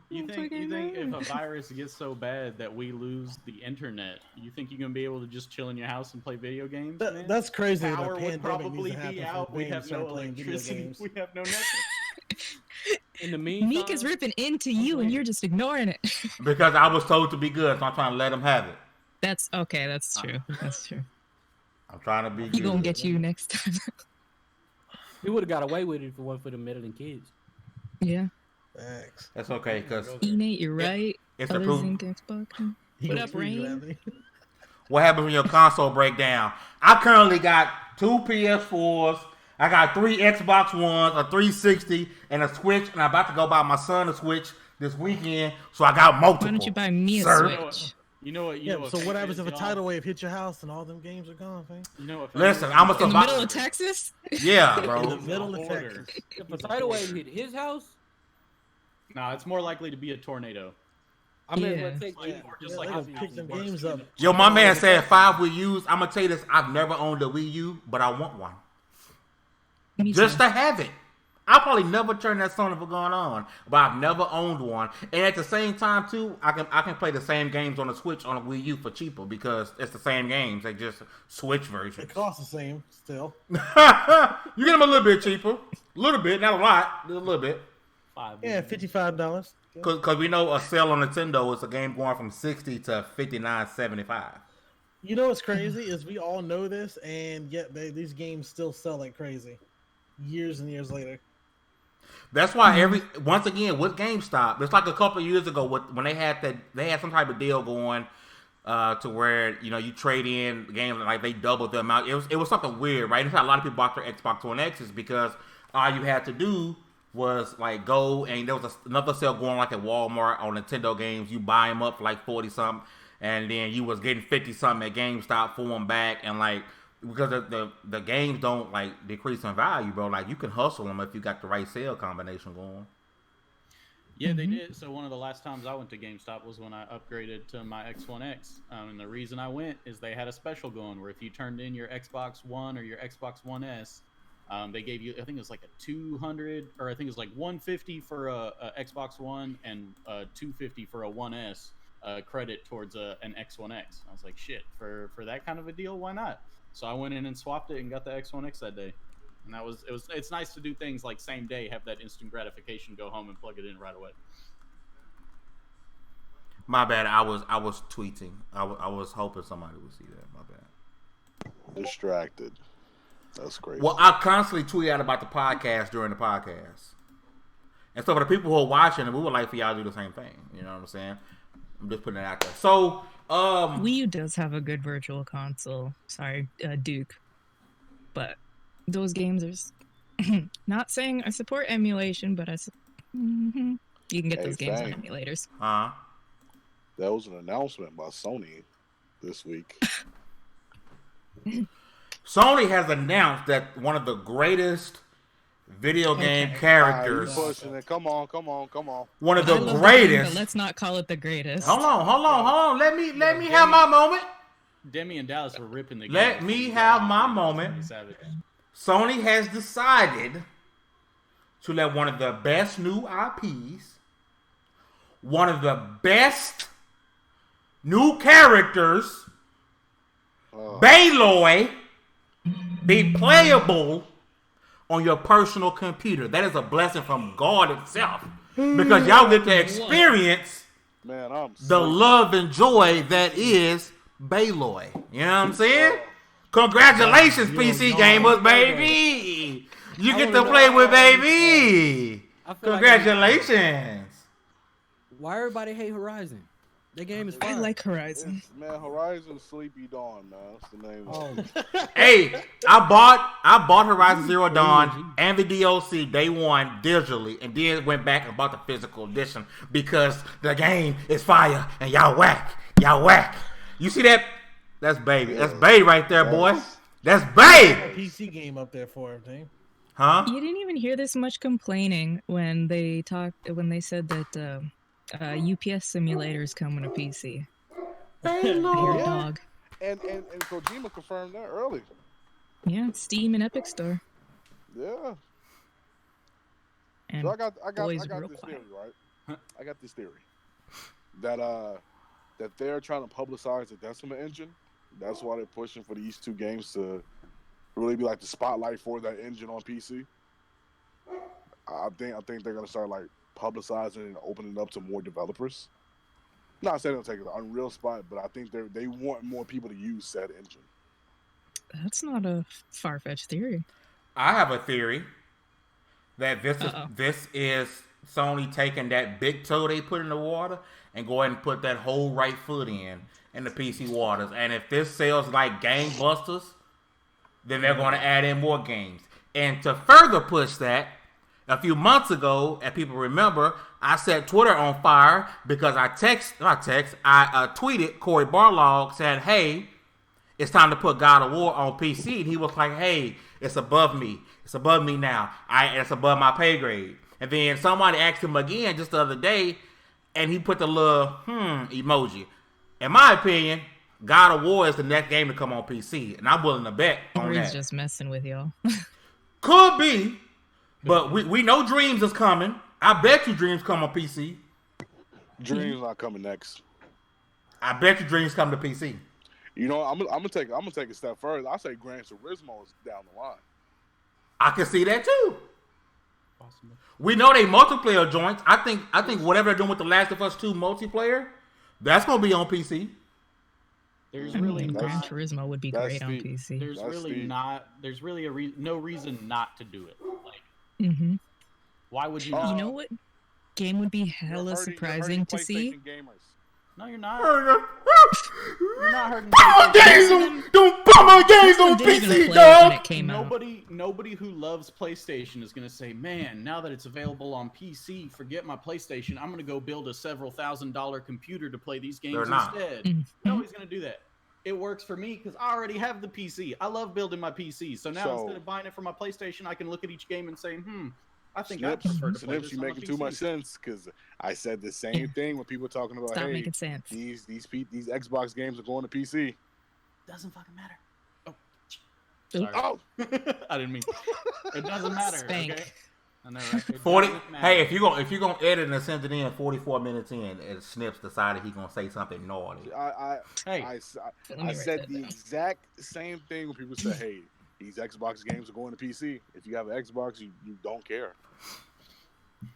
[SPEAKER 2] You think if a virus gets so bad that we lose the internet, you think you're gonna be able to just chill in your house and play video games? Man?
[SPEAKER 5] That's crazy.
[SPEAKER 2] Power
[SPEAKER 5] The
[SPEAKER 2] would
[SPEAKER 5] pandemic
[SPEAKER 2] probably
[SPEAKER 5] needs to
[SPEAKER 2] be
[SPEAKER 5] happen
[SPEAKER 2] out.
[SPEAKER 5] for
[SPEAKER 2] We
[SPEAKER 5] Wayne
[SPEAKER 2] have
[SPEAKER 5] to start
[SPEAKER 2] no
[SPEAKER 5] playing video
[SPEAKER 2] electricity.
[SPEAKER 5] games.
[SPEAKER 2] We have no nothing.
[SPEAKER 4] In the meantime,
[SPEAKER 3] Meek is ripping into you and you're just ignoring it.
[SPEAKER 1] Because I was told to be good, so I'm trying to let them have it.
[SPEAKER 3] That's okay. That's true. That's true.
[SPEAKER 1] I'm trying to be
[SPEAKER 3] He
[SPEAKER 1] good.
[SPEAKER 3] gonna get you next time.
[SPEAKER 4] he would have got away with it if it wasn't for the meddling kids.
[SPEAKER 3] Yeah.
[SPEAKER 5] Thanks.
[SPEAKER 1] That's okay, because
[SPEAKER 3] Nate, you're right.
[SPEAKER 1] it's
[SPEAKER 3] Others
[SPEAKER 1] approved.
[SPEAKER 3] in Xbox. What up, Rain?
[SPEAKER 1] What happens when your console break down? I currently got 2 PS4s. I got 3 Xbox Ones, a 360, and a Switch. And I'm about to go buy my son a Switch this weekend. So I got multiple.
[SPEAKER 3] Why don't you buy me a
[SPEAKER 1] Sir.
[SPEAKER 3] Switch?
[SPEAKER 2] You know what?
[SPEAKER 5] Yeah. So what happens if a tidal wave hits your house and all them games are gone, fam?
[SPEAKER 2] You know what?
[SPEAKER 1] Listen, I'm a
[SPEAKER 3] In the middle of Texas?
[SPEAKER 1] Yeah,
[SPEAKER 5] In
[SPEAKER 1] bro.
[SPEAKER 5] the middle of Texas.
[SPEAKER 4] If a tidal wave hit his house,
[SPEAKER 2] Nah, it's more likely to be a tornado.
[SPEAKER 4] I mean,
[SPEAKER 3] Yeah.
[SPEAKER 4] well, take
[SPEAKER 2] Like, or just like
[SPEAKER 5] they
[SPEAKER 2] how
[SPEAKER 5] gonna pick
[SPEAKER 2] people
[SPEAKER 5] them
[SPEAKER 2] work.
[SPEAKER 5] games up.
[SPEAKER 1] Yo, my man said 5 Wii U's. I'm going to tell you this. I've never owned a Wii U, but I want one.
[SPEAKER 3] Me
[SPEAKER 1] Just
[SPEAKER 3] too.
[SPEAKER 1] to have it. I'll probably never turn that son of a gun on, but I've never owned one. And at the same time, too, I can play the same games on the Switch on a Wii U for cheaper because it's the same games. They just Switch versions.
[SPEAKER 5] It costs the same still.
[SPEAKER 1] You get them a little bit cheaper. A little bit, not a lot. A little bit.
[SPEAKER 5] Yeah, $55.
[SPEAKER 1] Because we know a sale on Nintendo is a game going from $60 to $59.75.
[SPEAKER 5] You know what's crazy is we all know this, and yet these games still sell like crazy, years and years later.
[SPEAKER 1] That's why once again with GameStop, it's like a couple of years ago when they had some type of deal going to where you trade in games and like they doubled the amount. It was something weird, right? That's how a lot of people bought their Xbox One X's because all you had to do was like go and there was another sale going like at Walmart on Nintendo games. You buy them up for like 40 something, and then you was getting 50 something at GameStop for them back, and like. Because the games don't like decrease in value, bro. Like you can hustle them if you got the right sale combination going.
[SPEAKER 2] Yeah, they did. So one of the last times I went to GameStop was when I upgraded to my X1X. And the reason I went is they had a special going where if you turned in your Xbox One or your Xbox One S, they gave you, I think it was like a 200, or I think it was like 150 for a Xbox One and 250 for a One S credit towards an X1X. I was like, shit, for that kind of a deal, why not? So I went in and swapped it and got the X1X that day. And it's nice to do things like same day, have that instant gratification, go home and plug it in right away.
[SPEAKER 1] My bad. I was tweeting. I was hoping somebody would see that. My bad.
[SPEAKER 6] Distracted. That's crazy.
[SPEAKER 1] Well, I constantly tweet out about the podcast during the podcast. And so for the people who are watching, we would like for y'all to do the same thing. You know what I'm saying? I'm just putting it out there. So,
[SPEAKER 3] Wii U does have a good virtual console. Sorry, Duke. But those games are not saying I support emulation, but you can get those games on emulators.
[SPEAKER 6] That was an announcement by Sony this week.
[SPEAKER 1] Sony has announced that one of the greatest video game characters.
[SPEAKER 6] Pushing it. Come on.
[SPEAKER 1] One of the greatest.
[SPEAKER 3] But let's not call it the greatest.
[SPEAKER 1] Hold on. Let me have my moment.
[SPEAKER 2] Demi and Dallas were ripping the game.
[SPEAKER 1] Let me have my moment. Sony has decided to let one of the best new IPs, one of the best new characters, Aloy, be playable on your personal computer. That is a blessing from God itself. Because y'all get to experience the love and joy that is Aloy. You know what I'm saying? Congratulations, PC gamers, baby! You get to play with baby! Congratulations!
[SPEAKER 4] Why everybody hate Horizon? That game is fun.
[SPEAKER 3] I like Horizon.
[SPEAKER 6] Horizon Sleepy Dawn, man. That's the name of it.
[SPEAKER 1] Hey, I bought Horizon Zero Dawn and the DLC day one digitally, and then went back and bought the physical edition because the game is fire and y'all whack. You see that? That's baby. That's baby right there, boy. That's baby.
[SPEAKER 5] PC game up there for everything.
[SPEAKER 1] Huh?
[SPEAKER 3] You didn't even hear this much complaining when they said that UPS simulators coming to PC. I hear a dog.
[SPEAKER 6] And Kojima confirmed that early.
[SPEAKER 3] Yeah, Steam and Epic Store.
[SPEAKER 6] Yeah.
[SPEAKER 3] And
[SPEAKER 6] so I got
[SPEAKER 3] boys
[SPEAKER 6] this
[SPEAKER 3] real
[SPEAKER 6] theory,
[SPEAKER 3] quiet.
[SPEAKER 6] right? I got this theory that they're trying to publicize the Decima engine. That's why they're pushing for these two games to really be like the spotlight for that engine on PC. I think they're gonna start like publicizing and opening it up to more developers. Not saying they'll take the Unreal spot, but I think they want more people to use said engine.
[SPEAKER 3] That's not a far-fetched theory.
[SPEAKER 1] I have a theory that this is Sony taking that big toe they put in the water and go ahead and put that whole right foot in the PC waters. And if this sells like gangbusters, then they're going to add in more games. And to further push that, a few months ago, as people remember, I set Twitter on fire because I tweeted Corey Barlog said, hey, it's time to put God of War on PC. And he was like, hey, it's above me. It's above me now. It's above my pay grade. And then somebody asked him again just the other day, and he put the little emoji. In my opinion, God of War is the next game to come on PC, and I'm willing to bet on
[SPEAKER 3] He's
[SPEAKER 1] that.
[SPEAKER 3] just messing with y'all.
[SPEAKER 1] Could be, but we know Dreams is coming. I bet you Dreams come on PC.
[SPEAKER 6] Dreams not coming next.
[SPEAKER 1] I bet you Dreams come to PC.
[SPEAKER 6] You know, I'm gonna take a step further. I say Gran Turismo is down the line.
[SPEAKER 1] I can see that too. Possible. We know they multiplayer joints. I think whatever they're doing with the Last of Us 2 multiplayer, that's gonna be on PC.
[SPEAKER 2] There's
[SPEAKER 3] Gran Turismo would be great on PC.
[SPEAKER 2] There's really no reason not to do it. Like, Why would you
[SPEAKER 6] Oh.
[SPEAKER 2] not?
[SPEAKER 3] You know what game would be
[SPEAKER 6] You're
[SPEAKER 3] hella
[SPEAKER 6] hurting
[SPEAKER 3] surprising to see?
[SPEAKER 6] PlayStation gamers.
[SPEAKER 2] No, you're not.
[SPEAKER 1] Don't
[SPEAKER 2] You're not hurting
[SPEAKER 1] put my games on
[SPEAKER 3] Didn't even
[SPEAKER 1] PC,
[SPEAKER 3] play it when
[SPEAKER 1] dog.
[SPEAKER 3] it came out.
[SPEAKER 2] Nobody who loves PlayStation is gonna say, "Man, now that it's available on PC, forget my PlayStation. I'm gonna go build a several $1,000 computer to play these games
[SPEAKER 1] They're not.
[SPEAKER 2] instead."
[SPEAKER 3] Mhm.
[SPEAKER 2] Nobody's gonna do that. It works for me because I already have the PC. I love building my PC. So now instead of buying it for my PlayStation, I can look at each game and say, I think I prefer to play
[SPEAKER 6] Snips,
[SPEAKER 2] this
[SPEAKER 6] you
[SPEAKER 2] on my
[SPEAKER 6] making too much
[SPEAKER 2] PC.
[SPEAKER 6] sense because I said the same thing when people were talking about,
[SPEAKER 3] Stop
[SPEAKER 6] hey,
[SPEAKER 3] making sense.
[SPEAKER 6] these Xbox games are going to PC.
[SPEAKER 2] Doesn't fucking matter. Oh,
[SPEAKER 3] Oop.
[SPEAKER 2] sorry.
[SPEAKER 6] Oh,
[SPEAKER 2] I didn't mean. It doesn't matter.
[SPEAKER 3] Spank.
[SPEAKER 2] Okay. I know, right? It
[SPEAKER 1] 40.
[SPEAKER 2] doesn't matter.
[SPEAKER 1] Hey, if you're gonna edit and send it in 44 minutes in, and Snips decided he gonna say something naughty.
[SPEAKER 6] I
[SPEAKER 3] Let me write
[SPEAKER 6] said
[SPEAKER 3] that
[SPEAKER 6] the
[SPEAKER 3] down.
[SPEAKER 6] exact same thing when people say, hey, these Xbox games are going to PC. If you have an Xbox, you don't care.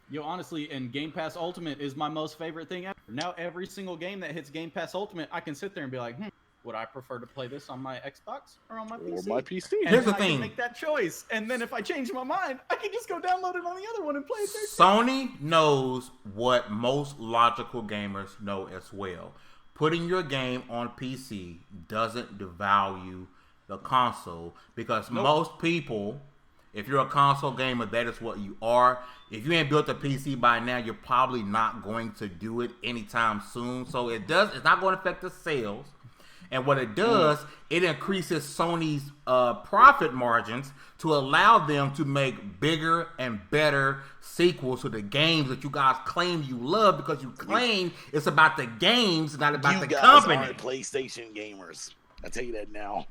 [SPEAKER 2] Yo, honestly, and Game Pass Ultimate is my most favorite thing ever. Now, every single game that hits Game Pass Ultimate, I can sit there and be like, would I prefer to play this on my Xbox or on my PC?
[SPEAKER 6] Or my PC.
[SPEAKER 2] And
[SPEAKER 1] Here's the
[SPEAKER 2] then I
[SPEAKER 1] thing.
[SPEAKER 2] can make that choice. And then if I change my mind, I can just go download it on the other one and play it there.
[SPEAKER 1] Sony knows what most logical gamers know as well. Putting your game on PC doesn't devalue the console because most people, if you're a console gamer, that is what you are. If you ain't built a PC by now, you're probably not going to do it anytime soon. So it's not going to affect the sales. And what it does, it increases Sony's profit margins to allow them to make bigger and better sequels to the games that you guys claim you love because you claim it's about the games, not about the company.
[SPEAKER 6] Aren't PlayStation gamers. I tell you that now.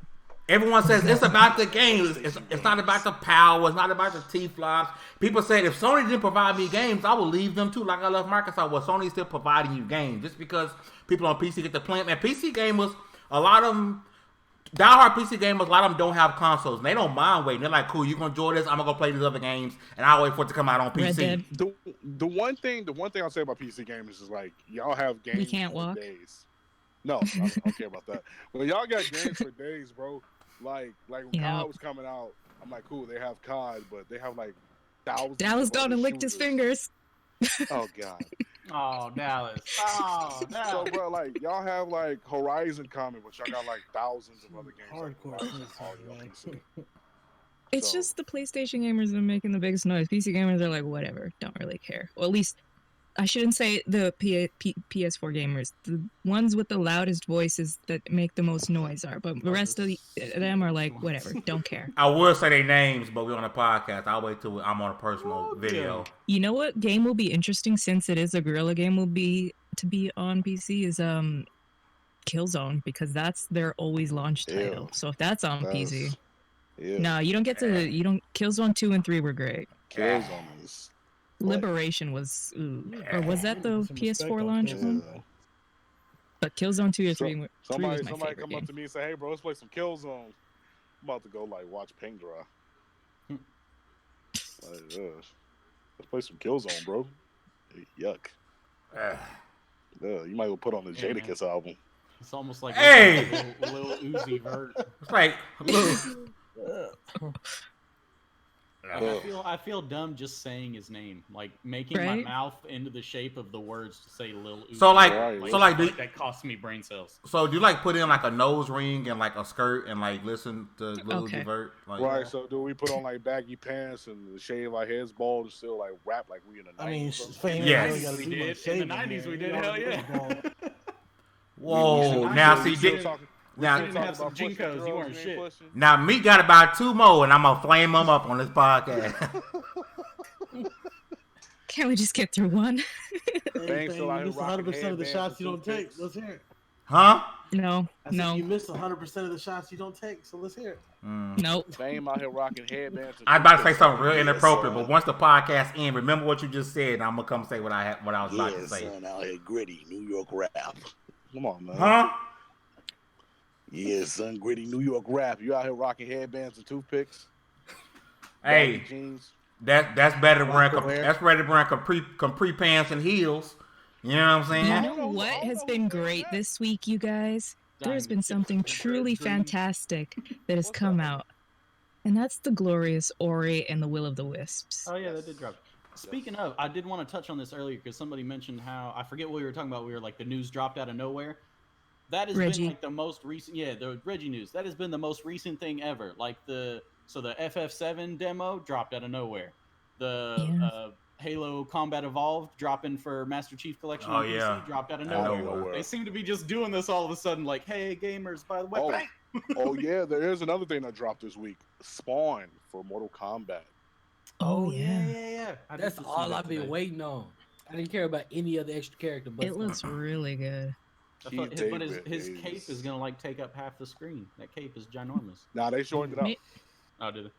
[SPEAKER 1] Everyone says it's about the games. It's not about the power. It's not about the T-flops. People say if Sony didn't provide me games, I would leave them too. Like I love Microsoft. Well, Sony's still providing you games. Just because people on PC get to play them. And PC gamers, a lot of them, diehard PC gamers, a lot of them don't have consoles. And they don't mind waiting. They're like, cool, you going to enjoy this? I'm going to go play these other games. And I'll wait for it to come out on
[SPEAKER 3] Red
[SPEAKER 1] PC.
[SPEAKER 3] Dead.
[SPEAKER 6] The one thing I'll say about PC gamers is like y'all have games
[SPEAKER 3] We can't
[SPEAKER 6] for
[SPEAKER 3] walk.
[SPEAKER 6] days. No, I don't care about that. Well, y'all got games for days, bro. Like when COD was coming out, I'm like, cool, they have COD, but they have like thousands.
[SPEAKER 3] Dallas
[SPEAKER 6] of
[SPEAKER 3] gone
[SPEAKER 6] other
[SPEAKER 3] and licked his
[SPEAKER 6] shooters.
[SPEAKER 3] fingers.
[SPEAKER 6] Oh god.
[SPEAKER 2] Oh, Dallas. Oh,
[SPEAKER 6] So,
[SPEAKER 2] Dallas.
[SPEAKER 6] bro, like y'all have like Horizon coming, but y'all got like thousands of other games.
[SPEAKER 5] Hardcore.
[SPEAKER 3] It's
[SPEAKER 6] So-
[SPEAKER 3] just the PlayStation gamers that are making the biggest noise. PC gamers are like, whatever, don't really care. Or at least, I shouldn't say the PS4 gamers. The ones with the loudest voices that make the most noise are. But the rest of them are like, whatever, don't care.
[SPEAKER 1] I will say their names, but we're on a podcast. I'll wait till I'm on a personal video.
[SPEAKER 3] You know what game will be interesting since it is a guerrilla game will be to be on PC is Killzone because that's their always launch title.
[SPEAKER 6] Ew.
[SPEAKER 3] So if that's on
[SPEAKER 6] That's-
[SPEAKER 3] PC,
[SPEAKER 6] Yeah.
[SPEAKER 3] no, you don't get to. You don't. Killzone 2 and 3 were great.
[SPEAKER 6] Killzone is.
[SPEAKER 3] Liberation was, or was that the
[SPEAKER 5] Some respect
[SPEAKER 3] PS4
[SPEAKER 5] on
[SPEAKER 3] launch
[SPEAKER 5] Killzone.
[SPEAKER 3] one? But Killzone 2 or 3,
[SPEAKER 6] So-
[SPEAKER 3] 3
[SPEAKER 6] Somebody
[SPEAKER 3] was my favorite
[SPEAKER 6] come
[SPEAKER 3] game.
[SPEAKER 6] up to me and say, "Hey, bro, let's play some Killzone." I'm about to go like watch paint dry. Let's play some Killzone, bro. Yuck. You might as well put on the
[SPEAKER 2] Yeah, man.
[SPEAKER 6] Jadakiss album.
[SPEAKER 2] It's almost like
[SPEAKER 1] Hey!
[SPEAKER 2] Lil Uzi Vert.
[SPEAKER 1] It's like, look.
[SPEAKER 2] I feel dumb just saying his name, like making my
[SPEAKER 3] Right?
[SPEAKER 2] mouth into the shape of the words to say Lil Uzi.
[SPEAKER 1] So like,
[SPEAKER 6] Right.
[SPEAKER 1] so like,
[SPEAKER 2] that costs me brain cells.
[SPEAKER 1] so do you like put in like a nose ring and like a skirt and like listen to Lil
[SPEAKER 3] Okay.
[SPEAKER 1] Uzi Vert? Like,
[SPEAKER 6] Right, so do we put on like baggy pants and shave our heads bald and still like rap like we in the 90s?
[SPEAKER 5] I mean,
[SPEAKER 6] or something?
[SPEAKER 5] famous.
[SPEAKER 1] Yes.
[SPEAKER 5] Really gotta
[SPEAKER 2] We
[SPEAKER 5] do
[SPEAKER 2] did.
[SPEAKER 5] much
[SPEAKER 2] In the
[SPEAKER 5] shaving
[SPEAKER 2] 90s
[SPEAKER 5] here.
[SPEAKER 2] we did,
[SPEAKER 5] You know,
[SPEAKER 2] hell yeah.
[SPEAKER 5] baseball.
[SPEAKER 1] Whoa!
[SPEAKER 2] We
[SPEAKER 1] Now
[SPEAKER 2] should-
[SPEAKER 1] see,
[SPEAKER 2] we should
[SPEAKER 1] Dick,
[SPEAKER 2] talk-
[SPEAKER 1] now,
[SPEAKER 2] didn't have some Jinkos, you weren't shit.
[SPEAKER 1] now me got about 2 more, and I'm gonna flame them up on this podcast.
[SPEAKER 3] Can't we just get through one?
[SPEAKER 6] Bang, still out
[SPEAKER 5] You
[SPEAKER 6] here
[SPEAKER 5] miss
[SPEAKER 6] rocking
[SPEAKER 5] 100% of the
[SPEAKER 6] headbands
[SPEAKER 5] shots you
[SPEAKER 6] and
[SPEAKER 5] don't take.
[SPEAKER 6] toothpicks.
[SPEAKER 5] Let's hear it.
[SPEAKER 1] Huh?
[SPEAKER 3] No,
[SPEAKER 5] I said
[SPEAKER 3] no,
[SPEAKER 5] you miss 100% of the shots you don't take. So let's hear it.
[SPEAKER 3] nope.
[SPEAKER 6] Fame out here rocking headbands. and
[SPEAKER 1] I was about to say
[SPEAKER 6] toothpicks.
[SPEAKER 1] something real
[SPEAKER 6] Yes,
[SPEAKER 1] inappropriate,
[SPEAKER 6] son.
[SPEAKER 1] but once the podcast ends, remember what you just said, and I'm gonna come say what I was about to
[SPEAKER 6] Yeah,
[SPEAKER 1] say.
[SPEAKER 6] son, out here gritty New York rap. Come on, man.
[SPEAKER 1] Huh?
[SPEAKER 6] Yeah, son, gritty New York rap. You out here rocking headbands and toothpicks?
[SPEAKER 1] Hey,
[SPEAKER 6] baggy jeans.
[SPEAKER 1] that's better than wearing
[SPEAKER 5] Rockaware.
[SPEAKER 1] that's better than wearing capri pants and heels. You know what I'm
[SPEAKER 3] You
[SPEAKER 1] saying?
[SPEAKER 3] know what has been great this week, you guys? There's been something truly fantastic that has come out, and that's the glorious Ori and the Will of the Wisps.
[SPEAKER 2] Oh yeah, that did drop. Speaking of, I did want to touch on this earlier because somebody mentioned how I forget what we were talking about. We were like the news dropped out of nowhere. That has
[SPEAKER 3] Reggie.
[SPEAKER 2] been like the most recent. Yeah, the Reggie news. That has been the most recent thing ever. Like the FF7 demo dropped out of nowhere. The Halo Combat Evolved dropping for Master Chief Collection on PC dropped out of nowhere. They seem to be just doing this all of a sudden. Like, hey gamers, by the way.
[SPEAKER 6] Oh yeah, there is another thing that dropped this week. Spawn for Mortal Kombat.
[SPEAKER 3] Oh yeah.
[SPEAKER 4] That's all I've been waiting on. I didn't care about any other extra character, but
[SPEAKER 3] It looks really good.
[SPEAKER 2] But his cape is gonna like take up half the screen. That cape is ginormous.
[SPEAKER 6] Nah, they shortened it up.
[SPEAKER 2] Oh, did it?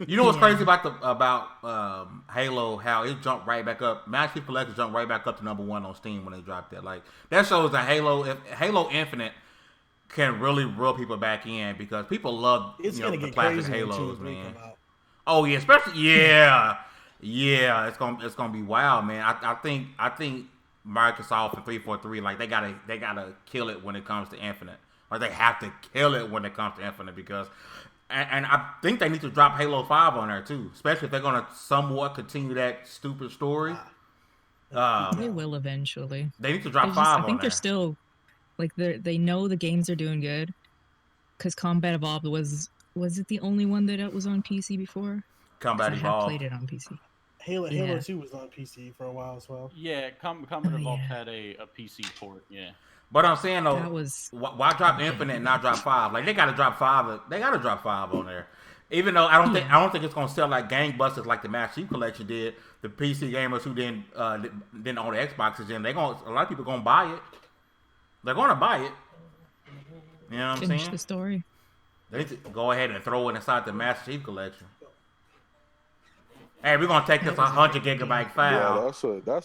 [SPEAKER 1] You know what's crazy about Halo? How it jumped right back up. Master Chief Collection jumped right back up to #1 on Steam when they dropped that. Like that shows that Halo Infinite can really reel people back in because people love the classic Halos, man. Oh yeah, especially yeah. It's gonna be wild, man. I think Microsoft and 343 like they gotta kill it when it comes to Infinite, or they have to kill it when it comes to Infinite because, and I think they need to drop Halo 5 on there too, especially if they're gonna somewhat continue that stupid story.
[SPEAKER 3] They will eventually.
[SPEAKER 1] They need to drop 5 on there.
[SPEAKER 3] I think they're still like they know the games are doing good because Combat Evolved was it the only one that was on PC before?
[SPEAKER 1] Combat Evolved.
[SPEAKER 3] I played it on PC.
[SPEAKER 5] Halo 2 was on PC for a while as well.
[SPEAKER 2] Yeah, Combat Evolved had a PC port. Yeah.
[SPEAKER 1] But I'm saying though, why drop Infinite and not drop 5? Like they gotta drop 5. They gotta drop 5 on there. Even though I don't think it's gonna sell like gangbusters like the Master Chief Collection did. The PC gamers who didn't own the Xboxes, and a lot of people gonna buy it. They're gonna buy it. You know what I'm saying?
[SPEAKER 3] Finish the story.
[SPEAKER 1] They need to go ahead and throw it inside the Master Chief Collection. Hey, we're gonna take this 100 gigabyte file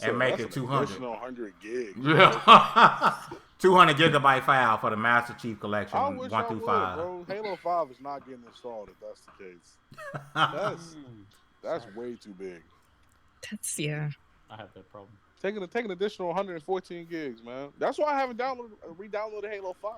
[SPEAKER 1] and make it 200.
[SPEAKER 6] Additional 100 gigs.
[SPEAKER 1] Yeah. 200 gigabyte file for the Master Chief Collection.
[SPEAKER 6] I wish
[SPEAKER 1] 1 through 5.
[SPEAKER 6] Bro. Halo 5 is not getting installed if that's the case. That's way too big.
[SPEAKER 2] I have that problem.
[SPEAKER 6] Take an additional 114 gigs, man. That's why I haven't re-downloaded Halo 5.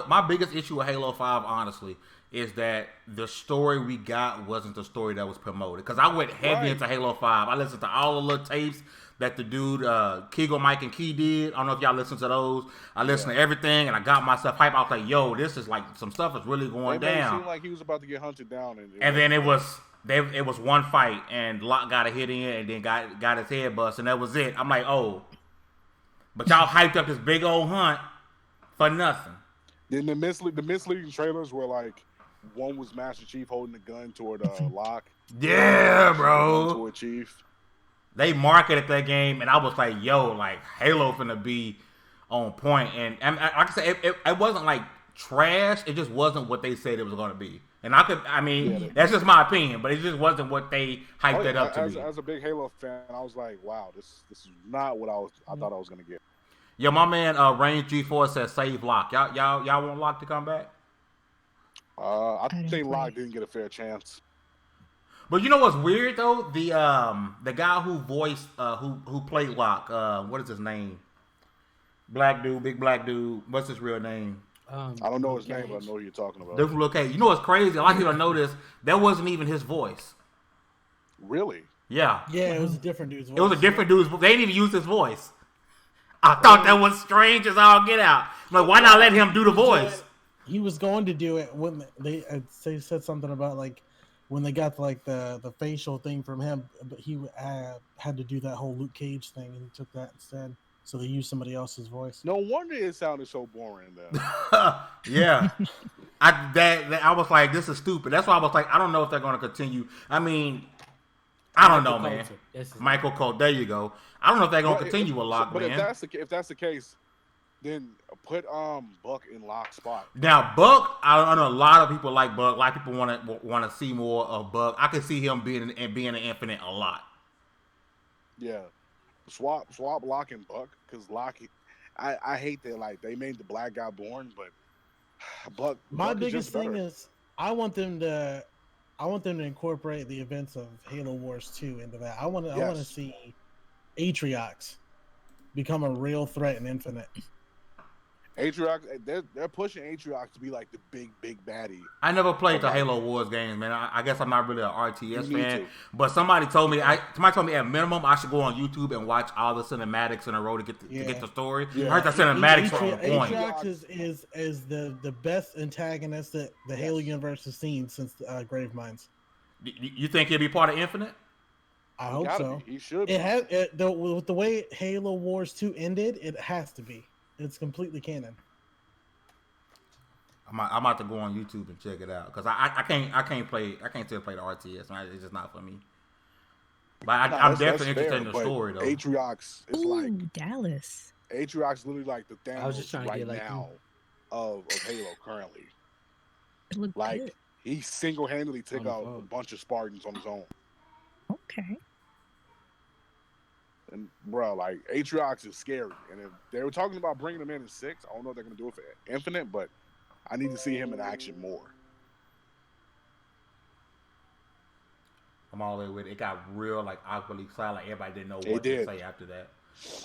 [SPEAKER 1] My biggest issue with Halo 5, honestly, is that the story we got wasn't the story that was promoted. Because I went heavy into Halo 5. I listened to all the little tapes that the dude, Kigo, Mike, and Key did. I don't know if y'all listened to those. I listened to everything, and I got myself hyped. I was like, yo, this is like, some stuff is really going down.
[SPEAKER 6] It seemed like he was about to get hunted down.
[SPEAKER 1] And then it was one fight, and Locke got a hit in, and then got his head bust, and that was it. I'm like, oh. But y'all hyped up this big old hunt for nothing.
[SPEAKER 6] Then the misleading trailers were like, one was Master Chief holding a gun toward Locke.
[SPEAKER 1] Yeah, bro.
[SPEAKER 6] Toward Chief.
[SPEAKER 1] They marketed that game, and I was like, yo, like, Halo finna be on point. And like I said, it wasn't like trash. It just wasn't what they said it was going to be. And that's just my opinion, but it just wasn't what they hyped it up to be.
[SPEAKER 6] As a big Halo fan, I was like, wow, this is not what I thought I was going to get.
[SPEAKER 1] Yo, my man, Range G4 says save Locke. Y'all want Locke to come back?
[SPEAKER 6] I think Locke didn't get a fair chance.
[SPEAKER 1] But you know what's weird though? The guy who voiced who played Locke, what is his name? Black dude, big black dude. What's his real name?
[SPEAKER 6] I don't know his name, but I know who you're talking about.
[SPEAKER 1] Okay, you know what's crazy? A lot of people don't know this. That wasn't even his voice.
[SPEAKER 6] Really?
[SPEAKER 1] Yeah.
[SPEAKER 5] Yeah, it was a different dude's voice.
[SPEAKER 1] It was a different dude's voice. They didn't even use his voice. I thought that was strange as all get out. Like, why not let him do the voice?
[SPEAKER 5] He was going to do it when they said something about like when they got like the facial thing from him, but he had to do that whole Luke Cage thing, and he took that instead. So they used somebody else's voice.
[SPEAKER 6] No wonder it sounded so boring then.
[SPEAKER 1] Yeah. I was like, this is stupid. That's why I was like, I don't know if they're going to continue. I mean, I don't know, man. Michael Colt, there you go. I don't know if they're going to continue with Locke, man.
[SPEAKER 6] If that's the case, then put Buck in Locke's spot.
[SPEAKER 1] Now, Buck, I know a lot of people like Buck. A lot of people want to see more of Buck. I can see him being an Infinite a lot.
[SPEAKER 6] Yeah. Swap Locke and Buck, because Locke, I hate that like they made the black guy born, but Buck.
[SPEAKER 5] My biggest thing is I want them to incorporate the events of Halo Wars 2 into that. I want to see Atriox become a real threat in Infinite,
[SPEAKER 6] Atriox, they're pushing Atriox to be like the big baddie.
[SPEAKER 1] I never played the Halo Wars games, man. I guess I'm not really an RTS
[SPEAKER 6] You need
[SPEAKER 1] fan.
[SPEAKER 6] to.
[SPEAKER 1] But somebody told me at minimum I should go on YouTube and watch all the cinematics in a row to get the story.
[SPEAKER 6] Yeah.
[SPEAKER 1] I heard the cinematics were on point.
[SPEAKER 5] Atriox is the best antagonist that the Halo universe has seen since Gravemind.
[SPEAKER 1] You think he'll be part of Infinite?
[SPEAKER 5] I hope so.
[SPEAKER 6] He should.
[SPEAKER 5] With the way Halo Wars 2 ended, it has to be. It's completely canon.
[SPEAKER 1] I'm about to go on YouTube and check it out because I can't still play the RTS. Man. It's just not for me. But I'm definitely interested in the story though.
[SPEAKER 6] Atriox is like
[SPEAKER 3] Dallas.
[SPEAKER 6] Atriox is literally like the Thanos
[SPEAKER 4] I was just trying to get like
[SPEAKER 6] now of Halo currently.
[SPEAKER 3] It looked
[SPEAKER 6] Like
[SPEAKER 3] good.
[SPEAKER 6] he single-handedly took out a bunch of Spartans on his own.
[SPEAKER 3] Okay.
[SPEAKER 6] And bro, like Atriox is scary. And if they were talking about bringing him in 6, I don't know if they're gonna do it for Infinite, but I need to see him in action more.
[SPEAKER 1] I'm all the way with it. It got real like awkwardly silent. Everybody didn't know what
[SPEAKER 6] did.
[SPEAKER 1] to say after that.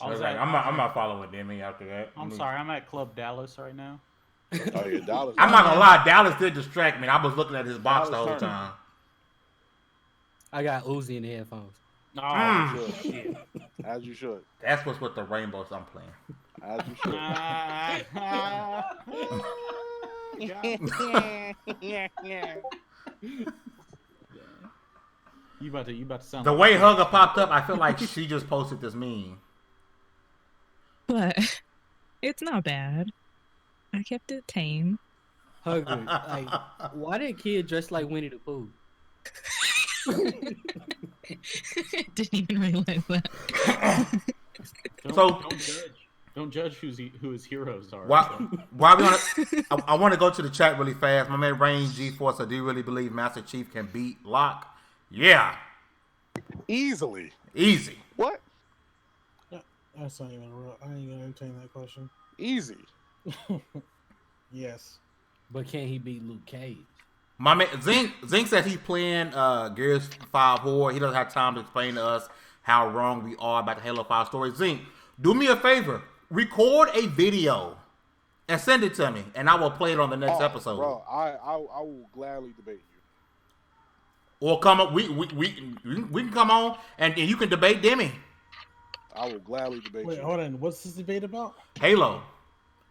[SPEAKER 2] I was
[SPEAKER 1] I'm not following Demi after that.
[SPEAKER 2] I'm sorry, I'm at Club Dallas right now.
[SPEAKER 6] Oh yeah, Dallas.
[SPEAKER 1] I'm not gonna lie, Dallas did distract me. I was looking at his box
[SPEAKER 6] Dallas
[SPEAKER 1] the whole
[SPEAKER 6] turned.
[SPEAKER 1] time.
[SPEAKER 4] I got Uzi in the headphones.
[SPEAKER 2] Oh, shit.
[SPEAKER 6] As you should.
[SPEAKER 1] That's what's with the rainbows I'm playing.
[SPEAKER 6] As you should.
[SPEAKER 2] You about to sound
[SPEAKER 1] The
[SPEAKER 2] like
[SPEAKER 1] way Hugger popped up, I feel like she just posted this meme.
[SPEAKER 3] But it's not bad. I kept it tame.
[SPEAKER 4] Hungry. Like, why did kid dress like Winnie the Pooh?
[SPEAKER 3] Didn't even realize that.
[SPEAKER 2] Don't judge who his heroes are.
[SPEAKER 1] Why we I want to go to the chat really fast. My man Rain G-Force, do you really believe Master Chief can beat Locke? Yeah.
[SPEAKER 6] Easily.
[SPEAKER 1] Easy.
[SPEAKER 6] What?
[SPEAKER 5] That's not even real. I ain't gonna entertain that question.
[SPEAKER 6] Easy.
[SPEAKER 5] Yes.
[SPEAKER 4] But can he beat Luke Cage?
[SPEAKER 1] My man Zink said he's playing Gears 5 Horror. He doesn't have time to explain to us how wrong we are about the Halo 5 story. Zink, do me a favor. Record a video and send it to me, and I will play it on the next episode.
[SPEAKER 6] Bro, I will gladly debate you.
[SPEAKER 1] Or come up, we can come on and you can debate Demi.
[SPEAKER 6] I will gladly debate you.
[SPEAKER 5] Wait, hold on. What's this debate about?
[SPEAKER 1] Halo.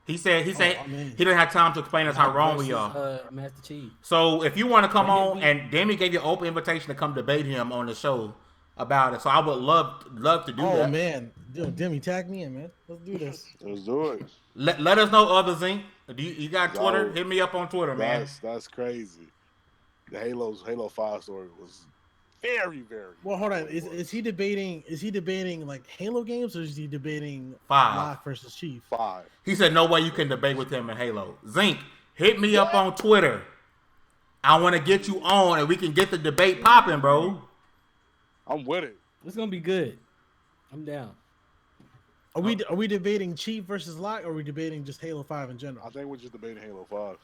[SPEAKER 1] He said he didn't have time to explain us how wrong we are.
[SPEAKER 4] Master Chief.
[SPEAKER 1] So if you want to come on, and Demi gave you an open invitation to come debate him on the show about it. So I would love to do that.
[SPEAKER 5] Oh man, Demi, tag me in, man. Let's do this.
[SPEAKER 6] Let's do it.
[SPEAKER 1] Let us know, other Zink. You got Twitter? Hit me up on Twitter, man.
[SPEAKER 6] That's crazy. The Halo 5 story was very, very.
[SPEAKER 5] Well, hold on. Is he debating? Is he debating like Halo games, or is he debating
[SPEAKER 1] 5
[SPEAKER 5] Locke versus Chief?
[SPEAKER 6] 5.
[SPEAKER 1] He said no way you can debate with him in Halo. Zink, hit me up on Twitter. I want to get you on, and we can get the debate popping, bro.
[SPEAKER 6] I'm with it.
[SPEAKER 4] It's gonna be good. I'm down.
[SPEAKER 5] Are we debating Chief versus Locke, or are we debating just Halo 5 in general?
[SPEAKER 6] I think we're just debating Halo 5.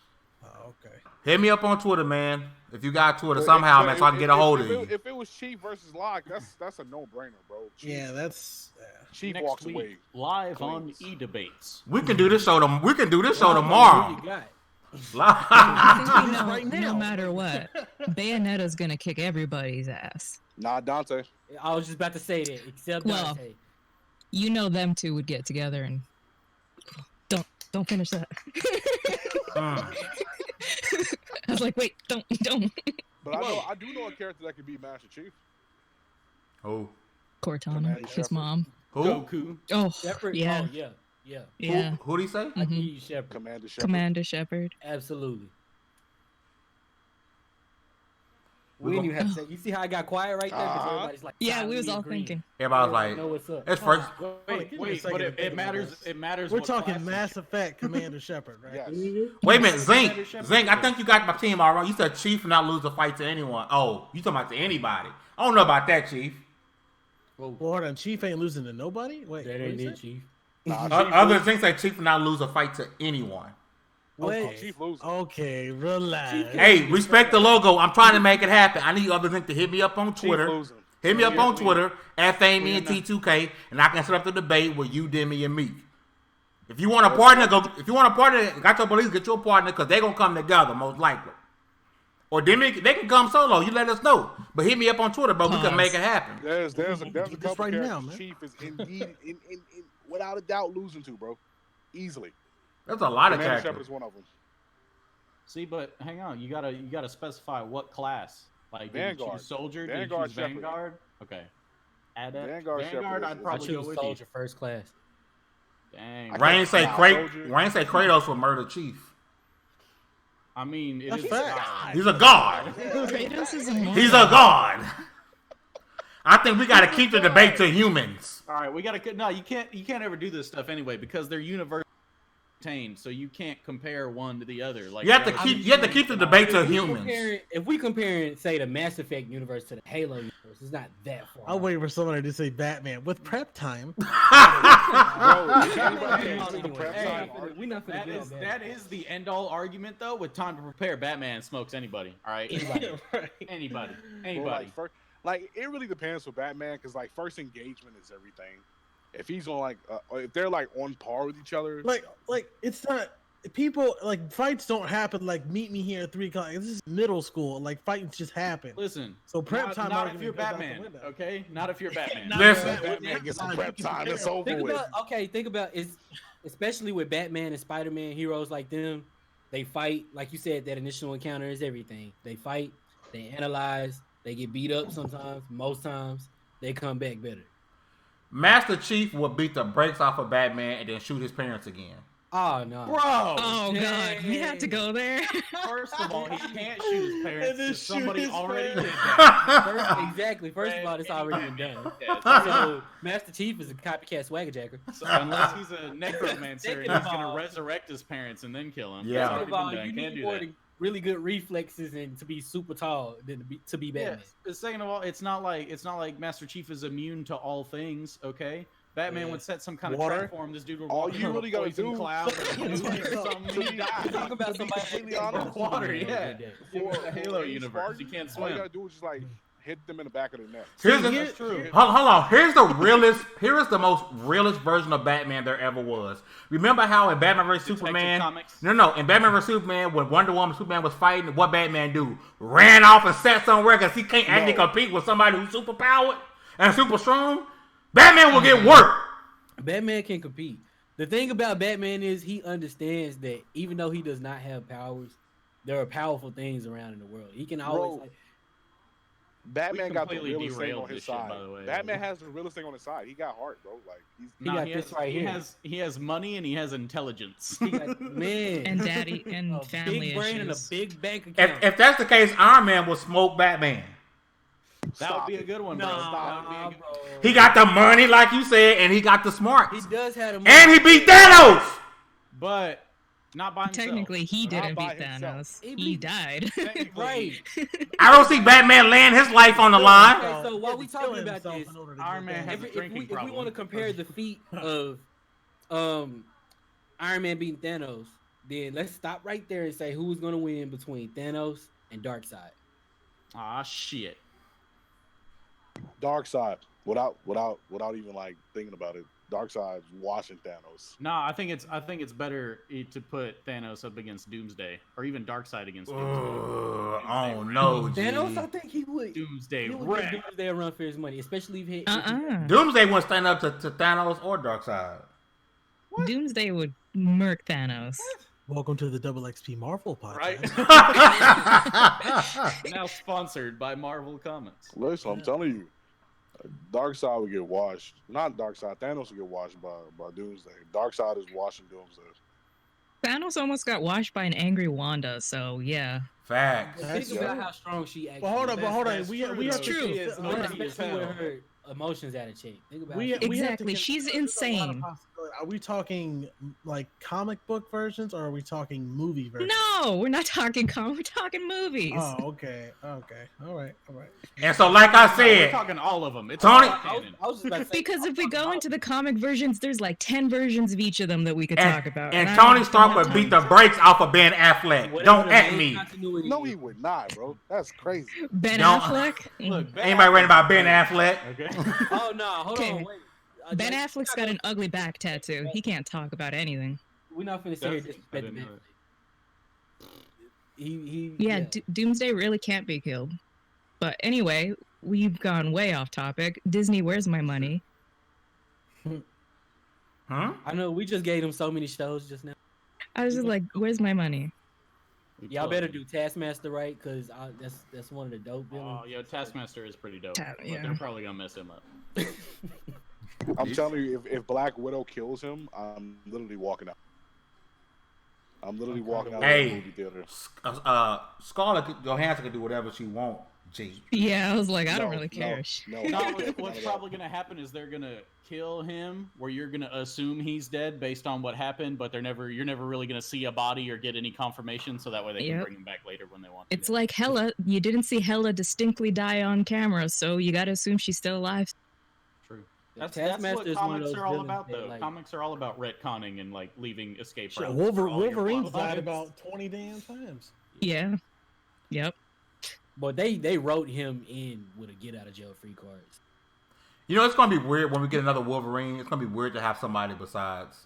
[SPEAKER 5] Oh, okay.
[SPEAKER 1] Hit me up on Twitter, man. If you got Twitter somehow, man, so I can get a hold of you.
[SPEAKER 6] If it was Chief versus Locke, that's a no-brainer, bro. Chief,
[SPEAKER 5] Yeah, that's.
[SPEAKER 6] Chief
[SPEAKER 2] Next
[SPEAKER 6] walks
[SPEAKER 2] week,
[SPEAKER 6] away.
[SPEAKER 2] live
[SPEAKER 6] Cleans.
[SPEAKER 2] on E-Debates.
[SPEAKER 1] We can do this show. We can do this show tomorrow.
[SPEAKER 4] Who you got?
[SPEAKER 5] Right now.
[SPEAKER 3] No matter what, Bayonetta's gonna kick everybody's ass.
[SPEAKER 6] Nah, Dante.
[SPEAKER 4] I was just about to say that. Except
[SPEAKER 3] Well,
[SPEAKER 4] Dante.
[SPEAKER 3] You know them two would get together and don't finish that. I was like, wait, don't.
[SPEAKER 6] But I do know a character that could be Master Chief.
[SPEAKER 1] Who?
[SPEAKER 3] Cortana,
[SPEAKER 6] Commander
[SPEAKER 3] his
[SPEAKER 6] Shepard.
[SPEAKER 3] mom.
[SPEAKER 1] Who?
[SPEAKER 2] Goku.
[SPEAKER 3] Oh,
[SPEAKER 4] Shepard?
[SPEAKER 3] yeah,
[SPEAKER 4] Oh, yeah.
[SPEAKER 3] yeah.
[SPEAKER 1] Who'd he say?
[SPEAKER 4] I give you Shepard.
[SPEAKER 6] Commander Shepard.
[SPEAKER 3] Commander Shepard.
[SPEAKER 4] Absolutely. We didn't even have to say. You see how I got quiet right there? 'Cause everybody's like,
[SPEAKER 3] Yeah, we
[SPEAKER 4] silently
[SPEAKER 3] was all
[SPEAKER 4] agreeing.
[SPEAKER 3] thinking.
[SPEAKER 1] Everybody was
[SPEAKER 4] Everybody know
[SPEAKER 1] like,
[SPEAKER 4] what's up.
[SPEAKER 1] it's first.
[SPEAKER 2] Wait, but it matters. It matters.
[SPEAKER 5] We're
[SPEAKER 2] what
[SPEAKER 5] talking
[SPEAKER 2] class
[SPEAKER 5] Mass Effect Commander Shepard, right?
[SPEAKER 6] Yes.
[SPEAKER 1] Wait a minute, Zink.
[SPEAKER 2] Commander Shepard.
[SPEAKER 1] Zink, I think you got my team all right. You said Chief not lose a fight to anyone. Oh, you talking about to anybody? I don't know about that, Chief.
[SPEAKER 5] Well, hold on. Chief ain't losing to nobody. Wait,
[SPEAKER 4] That
[SPEAKER 5] what
[SPEAKER 4] ain't
[SPEAKER 5] you
[SPEAKER 4] it,
[SPEAKER 5] say?
[SPEAKER 4] Chief.
[SPEAKER 6] Nah,
[SPEAKER 1] Other Zink say Chief not lose a fight to anyone.
[SPEAKER 5] Wait.
[SPEAKER 6] Chief loses.
[SPEAKER 5] Okay, relax.
[SPEAKER 1] Hey, respect the logo. I'm trying to make it happen. I need other Zink to hit me up on
[SPEAKER 6] Chief
[SPEAKER 1] Twitter.
[SPEAKER 6] losing.
[SPEAKER 1] Hit me up on
[SPEAKER 2] we-
[SPEAKER 1] Twitter at
[SPEAKER 2] we
[SPEAKER 1] FameMe
[SPEAKER 2] are
[SPEAKER 1] and
[SPEAKER 2] not-
[SPEAKER 1] T2K, and I can set up the debate with you, Demi, and Meek. If you want a partner, got your police, get your partner, because they're going to come together, most likely. Or they can come solo. You let us know. But hit me up on Twitter, but we can make it happen.
[SPEAKER 6] There's a couple
[SPEAKER 5] right
[SPEAKER 6] characters
[SPEAKER 5] now, man.
[SPEAKER 6] Chief is indeed, without a doubt, losing to, bro. Easily.
[SPEAKER 1] There's a lot of
[SPEAKER 6] Commander
[SPEAKER 1] characters.
[SPEAKER 6] Shepard is one of them.
[SPEAKER 2] See, but hang on, you gotta specify what class. Like, did
[SPEAKER 6] Vanguard.
[SPEAKER 2] you choose soldier?
[SPEAKER 6] Vanguard
[SPEAKER 2] did you choose
[SPEAKER 6] Shepard.
[SPEAKER 2] Vanguard? Okay.
[SPEAKER 6] Vanguard Shepard
[SPEAKER 2] I'd
[SPEAKER 6] is-
[SPEAKER 4] I
[SPEAKER 2] probably go
[SPEAKER 4] choose
[SPEAKER 2] with
[SPEAKER 4] soldier first class.
[SPEAKER 2] you. Dang.
[SPEAKER 1] Rain say
[SPEAKER 6] Soldier.
[SPEAKER 1] Kratos will murder Chief.
[SPEAKER 2] I mean, it
[SPEAKER 5] That's
[SPEAKER 2] is
[SPEAKER 5] fact.
[SPEAKER 2] God.
[SPEAKER 1] He's a god.
[SPEAKER 3] Kratos is a
[SPEAKER 1] He's a god. I think we got to keep the debate to humans.
[SPEAKER 2] All right, we gotta. No, you can't ever do this stuff anyway because they're universally contained, so you can't compare one to the other. Like
[SPEAKER 1] You have to keep the debate to humans.
[SPEAKER 4] If we compare, say, the Mass Effect universe to the Halo universe, it's not that far.
[SPEAKER 5] I'm waiting for somebody to say Batman with prep time.
[SPEAKER 6] Bro, if anybody gets to the prep time,
[SPEAKER 4] we not finna get on
[SPEAKER 2] that is the end all argument though. With time to prepare, Batman smokes anybody. All right, anybody.
[SPEAKER 6] bro, like it really depends for Batman because like first engagement is everything. If he's on like, if they're like on par with each other,
[SPEAKER 5] Like it's not people like fights don't happen like meet me here at 3 o'clock. This is middle school. Like fights just happen.
[SPEAKER 2] Listen,
[SPEAKER 5] So prep
[SPEAKER 2] not,
[SPEAKER 5] time
[SPEAKER 2] not if
[SPEAKER 5] argument
[SPEAKER 2] you're
[SPEAKER 5] goes out the
[SPEAKER 2] Batman,
[SPEAKER 5] window.
[SPEAKER 2] okay? Not if you're Batman.
[SPEAKER 1] Listen.
[SPEAKER 6] Batman gets some prep time. It's over
[SPEAKER 4] Think
[SPEAKER 6] with.
[SPEAKER 4] about is especially with Batman and Spider-Man heroes like them, they fight, like you said, that initial encounter is everything. They fight, they analyze, they get beat up sometimes, most times, they come back better.
[SPEAKER 1] Master Chief will beat the brakes off of Batman and then shoot his parents again.
[SPEAKER 4] Oh no.
[SPEAKER 2] Bro,
[SPEAKER 3] Oh god, we have to go there.
[SPEAKER 2] first of all, he can't shoot his parents
[SPEAKER 5] And then
[SPEAKER 2] because somebody
[SPEAKER 5] shoot his
[SPEAKER 2] already did
[SPEAKER 5] parents.
[SPEAKER 2] that.
[SPEAKER 4] Exactly. First of all, it's already been done.
[SPEAKER 2] Yeah,
[SPEAKER 4] So Master Chief is a copycat swaggerjacker.
[SPEAKER 2] so unless he's a necromancer and he's
[SPEAKER 4] Second of
[SPEAKER 2] gonna
[SPEAKER 4] all-
[SPEAKER 2] resurrect his parents and then kill him.
[SPEAKER 1] Yeah.
[SPEAKER 2] That's
[SPEAKER 4] First of
[SPEAKER 2] already
[SPEAKER 4] all,
[SPEAKER 2] been done.
[SPEAKER 4] you
[SPEAKER 2] Can't
[SPEAKER 4] need
[SPEAKER 2] do
[SPEAKER 4] more
[SPEAKER 2] that.
[SPEAKER 4] than really good reflexes and to be super tall than to be
[SPEAKER 2] Yeah.
[SPEAKER 4] Batman.
[SPEAKER 2] Second of all, it's not like Master Chief is immune to all things. Okay, Batman
[SPEAKER 4] Yeah.
[SPEAKER 2] would set some kind of
[SPEAKER 5] Water?
[SPEAKER 2] trap for him. This dude would
[SPEAKER 6] All
[SPEAKER 2] walk
[SPEAKER 6] you
[SPEAKER 2] on a
[SPEAKER 6] really gotta
[SPEAKER 2] poison
[SPEAKER 6] do-
[SPEAKER 2] cloud or something. He dies.
[SPEAKER 4] Talk about somebody
[SPEAKER 6] completely honest.
[SPEAKER 2] Water, yeah.
[SPEAKER 6] For
[SPEAKER 2] the Halo
[SPEAKER 6] a
[SPEAKER 2] universe,
[SPEAKER 6] Spartan,
[SPEAKER 2] you can't
[SPEAKER 6] all you
[SPEAKER 2] swim.
[SPEAKER 6] gotta do is just like hit them in the back of the neck.
[SPEAKER 1] Here's the,
[SPEAKER 2] That's true.
[SPEAKER 1] hold on. Here is the most realist version of Batman there ever was. Remember how in Batman vs Superman?
[SPEAKER 2] Comics?
[SPEAKER 1] No. In Batman vs Superman, when Wonder Woman and Superman was fighting, what Batman do? Ran off and sat somewhere because he can't actually compete with somebody who's super powered and super strong. Batman will get work.
[SPEAKER 4] Batman can compete. The thing about Batman is he understands that even though he does not have powers, there are powerful things around in the world. He can always.
[SPEAKER 6] Bro, Batman got the
[SPEAKER 2] completely
[SPEAKER 6] realest thing
[SPEAKER 2] derailed
[SPEAKER 6] on his
[SPEAKER 2] this shit,
[SPEAKER 6] side.
[SPEAKER 2] by the way.
[SPEAKER 6] Batman has the realest thing on his side. He got heart, bro. Like he's
[SPEAKER 4] got this right here.
[SPEAKER 2] He has money and he has intelligence.
[SPEAKER 4] he got, man,
[SPEAKER 3] And daddy and
[SPEAKER 4] a
[SPEAKER 3] family
[SPEAKER 4] big brain and a
[SPEAKER 3] issues.
[SPEAKER 4] big bank account.
[SPEAKER 1] If that's the case, Iron Man will smoke Batman.
[SPEAKER 2] That would be a good one, bro. That would be a good-
[SPEAKER 4] bro.
[SPEAKER 1] He got the money, like you said, and he got the smarts.
[SPEAKER 4] He does have the
[SPEAKER 1] And he beat Thanos.
[SPEAKER 2] But not by himself.
[SPEAKER 3] Technically, he didn't
[SPEAKER 6] by
[SPEAKER 3] beat
[SPEAKER 6] himself.
[SPEAKER 3] Thanos.
[SPEAKER 4] He
[SPEAKER 3] He
[SPEAKER 4] beat-
[SPEAKER 3] died.
[SPEAKER 4] right.
[SPEAKER 1] I don't see Batman laying his life on the line.
[SPEAKER 4] Okay, so while
[SPEAKER 5] He
[SPEAKER 4] we
[SPEAKER 5] had to
[SPEAKER 4] talking
[SPEAKER 5] kill
[SPEAKER 4] about
[SPEAKER 5] himself
[SPEAKER 4] this,
[SPEAKER 5] in order to
[SPEAKER 2] Iron
[SPEAKER 5] get
[SPEAKER 2] Man
[SPEAKER 5] that.
[SPEAKER 2] has a drinking
[SPEAKER 4] if we
[SPEAKER 2] problem.
[SPEAKER 4] want to compare the feat of Iron Man beating Thanos, then let's stop right there and say who's going to win between Thanos and Darkseid.
[SPEAKER 2] Ah, shit.
[SPEAKER 6] Dark Side. Without even like thinking about it. Darkseid's washing Thanos.
[SPEAKER 2] No, I think it's better to put Thanos up against Doomsday or even Darkseid against Doomsday.
[SPEAKER 1] Oh no, G.
[SPEAKER 4] Thanos, I think he would.
[SPEAKER 2] Doomsday
[SPEAKER 4] He would
[SPEAKER 2] wreck.
[SPEAKER 4] give Doomsday a run for his money, especially if he.
[SPEAKER 1] Doomsday won't stand up to Thanos or Darkseid.
[SPEAKER 3] Doomsday would murk Thanos.
[SPEAKER 5] Welcome to the Double XP Marvel podcast.
[SPEAKER 2] Right? Now sponsored by Marvel Comics.
[SPEAKER 6] Listen, I'm telling you, Darkseid would get washed. Not Darkseid. Thanos would get washed by Doomsday. Darkseid is washing Doomsday.
[SPEAKER 3] Thanos almost got washed by an angry Wanda, so yeah.
[SPEAKER 1] Facts.
[SPEAKER 4] Think about how strong she actually.
[SPEAKER 5] Well, hold on,
[SPEAKER 4] is.
[SPEAKER 5] but hold on.
[SPEAKER 2] That's
[SPEAKER 5] We
[SPEAKER 2] true,
[SPEAKER 5] have
[SPEAKER 2] though.
[SPEAKER 5] to
[SPEAKER 3] True.
[SPEAKER 2] She is OP as
[SPEAKER 4] Especially
[SPEAKER 2] hell.
[SPEAKER 4] with her emotions out of check. Think about
[SPEAKER 5] we
[SPEAKER 4] it.
[SPEAKER 5] have to
[SPEAKER 3] Exactly,
[SPEAKER 5] consider
[SPEAKER 3] she's
[SPEAKER 5] there's a lot of
[SPEAKER 3] insane.
[SPEAKER 5] possibilities. Are we talking like comic book versions or are we talking movie versions?
[SPEAKER 3] No, we're not talking we're talking movies.
[SPEAKER 5] Oh, okay. All right.
[SPEAKER 1] And so, like I
[SPEAKER 2] We're
[SPEAKER 1] said,
[SPEAKER 2] talking all of them. It's
[SPEAKER 1] Tony-
[SPEAKER 2] all
[SPEAKER 4] I was
[SPEAKER 2] canon.
[SPEAKER 4] just about to say,
[SPEAKER 3] Because if we go into the comic versions, there's like 10 versions of each of them that we could talk about.
[SPEAKER 1] and
[SPEAKER 3] I
[SPEAKER 1] Tony
[SPEAKER 3] don't
[SPEAKER 1] Stark
[SPEAKER 3] have
[SPEAKER 1] would
[SPEAKER 3] time.
[SPEAKER 1] beat the brakes off of Ben Affleck.
[SPEAKER 4] whatever
[SPEAKER 1] Don't
[SPEAKER 4] the
[SPEAKER 1] at
[SPEAKER 4] main
[SPEAKER 1] me.
[SPEAKER 4] continuity
[SPEAKER 6] No,
[SPEAKER 4] is.
[SPEAKER 6] he would not, bro. That's crazy.
[SPEAKER 3] Ben
[SPEAKER 1] Don't-
[SPEAKER 3] Affleck?
[SPEAKER 2] Look,
[SPEAKER 1] Anybody ready about Ben Affleck?
[SPEAKER 2] Okay.
[SPEAKER 4] Oh no, hold
[SPEAKER 3] Okay.
[SPEAKER 4] on, wait.
[SPEAKER 3] Ben Affleck's got an ugly back tattoo. He can't talk about anything.
[SPEAKER 4] We're not finna say disrespect Ben Affleck.
[SPEAKER 3] Yeah. Doomsday really can't be killed. But anyway, we've gone way off topic. Disney, where's my money?
[SPEAKER 1] Huh?
[SPEAKER 4] I know we just gave them so many shows just now.
[SPEAKER 3] I was just like, where's my money?
[SPEAKER 4] Y'all better do Taskmaster right, cause that's one of the dope villains.
[SPEAKER 2] Oh, yo, Taskmaster is pretty dope.
[SPEAKER 3] Yeah.
[SPEAKER 2] But they're probably gonna mess him up.
[SPEAKER 6] I'm telling you, if Black Widow kills him, I'm literally walking out. I'm literally walking out of the movie theater.
[SPEAKER 1] Scarlett Johansson can do whatever she wants.
[SPEAKER 3] Yeah, I was like, I don't really care.
[SPEAKER 2] What's probably gonna happen is they're gonna kill him, where you're gonna assume he's dead based on what happened, but you're never really gonna see a body or get any confirmation, so that way they can bring him back later when they want to.
[SPEAKER 3] It's like Hela. You didn't see Hela distinctly die on camera, so you gotta assume she's still alive.
[SPEAKER 2] True. That's what comics are all about, though. Like, comics are all about retconning and like leaving escape routes.
[SPEAKER 5] Wolverine's died about 20 damn times.
[SPEAKER 3] Yeah. Yep.
[SPEAKER 4] But they wrote him in with a get out of jail free cards.
[SPEAKER 1] You know, it's gonna be weird when we get another Wolverine. It's gonna be weird to have somebody besides,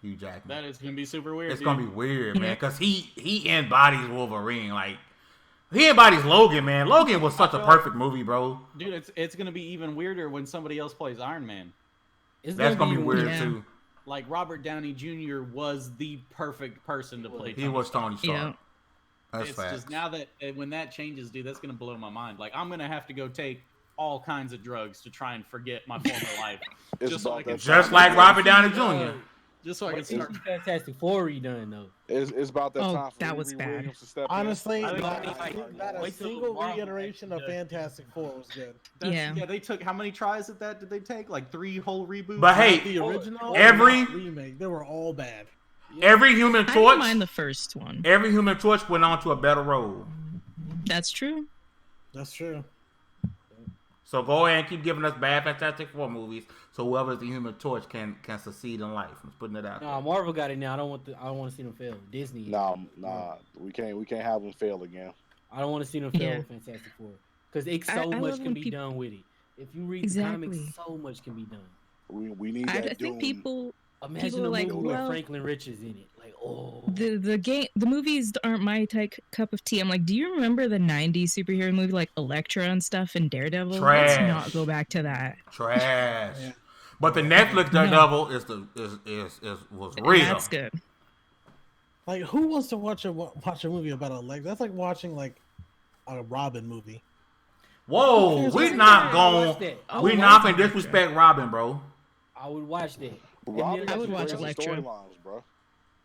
[SPEAKER 1] Hugh Jackman.
[SPEAKER 2] That is gonna be super weird.
[SPEAKER 1] It's gonna be weird, man, because he embodies Wolverine. Like, he embodies Logan, man. Logan was such a perfect movie, bro.
[SPEAKER 2] Dude, it's gonna be even weirder when somebody else plays Iron Man.
[SPEAKER 1] That's gonna be weird too.
[SPEAKER 2] Like, Robert Downey Jr. was the perfect person to play.
[SPEAKER 1] He was Tony Stark.
[SPEAKER 3] Yeah.
[SPEAKER 1] That's
[SPEAKER 2] it's
[SPEAKER 1] facts.
[SPEAKER 2] just now that when that changes, dude, that's gonna blow my mind. Like, I'm gonna have to go take all kinds of drugs to try and forget my former life, just
[SPEAKER 1] like Robert Downey Jr.
[SPEAKER 2] Just so I can start.
[SPEAKER 4] Fantastic Four redone though.
[SPEAKER 6] It's about that time for
[SPEAKER 3] that was bad.
[SPEAKER 6] Williams to step
[SPEAKER 5] Honestly,
[SPEAKER 6] in.
[SPEAKER 5] not a single reiteration of Fantastic Four was good.
[SPEAKER 2] Yeah, they took how many tries at that did they take? Like 3 whole reboots.
[SPEAKER 1] But hey,
[SPEAKER 5] the original,
[SPEAKER 1] every
[SPEAKER 5] remake, they were all bad.
[SPEAKER 1] Every Human Torch.
[SPEAKER 3] I didn't mind the first one.
[SPEAKER 1] Every Human Torch went on to a better road.
[SPEAKER 3] That's true.
[SPEAKER 5] That's true.
[SPEAKER 1] So go ahead and keep giving us bad Fantastic Four movies, so whoever's the Human Torch can succeed in life. I'm putting it out.
[SPEAKER 4] Nah, Marvel got it now. I don't want to see them fail. Disney.
[SPEAKER 6] Nah, we can't have them fail again.
[SPEAKER 4] I don't want to see them fail with Fantastic Four because so much can be done with it. If you read the comics, so much can be done.
[SPEAKER 6] We need that.
[SPEAKER 3] I think people.
[SPEAKER 4] Imagine a movie with Franklin Richards in it. Like, oh.
[SPEAKER 3] The movies aren't my cup of tea. I'm like, do you remember the 90s superhero movie like Elektra and stuff and Daredevil?
[SPEAKER 1] Trash.
[SPEAKER 3] Let's not go back to that.
[SPEAKER 1] Trash. Yeah. But the Netflix Daredevil was real.
[SPEAKER 3] That's good.
[SPEAKER 5] Like, who wants to watch a movie about Elektra? That's like watching like a Robin movie.
[SPEAKER 1] Whoa, we're not gonna disrespect Robin, bro.
[SPEAKER 4] I would watch that.
[SPEAKER 6] Robin
[SPEAKER 3] I would watch Elektra.
[SPEAKER 6] Storylines, bro.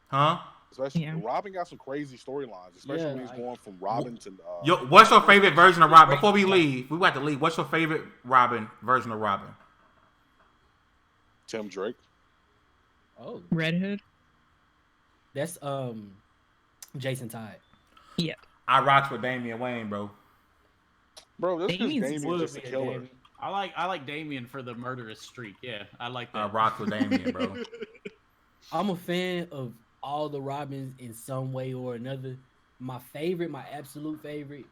[SPEAKER 1] Huh?
[SPEAKER 6] Especially Robin got some crazy storylines, especially when he's going from Robin to.
[SPEAKER 1] What's your favorite version of Robin? Before we leave, we got to leave. What's your favorite version of Robin?
[SPEAKER 6] Tim Drake.
[SPEAKER 4] Oh,
[SPEAKER 3] Red Hood.
[SPEAKER 4] That's Jason Todd.
[SPEAKER 3] Yeah.
[SPEAKER 1] I rocks with Damian Wayne, bro.
[SPEAKER 6] Bro, that's because Damian's just a killer.
[SPEAKER 2] I like Damian for the murderous streak. Yeah, I like that.
[SPEAKER 1] I rock with Damian, bro.
[SPEAKER 4] I'm a fan of all the Robins in some way or another. My absolute favorite,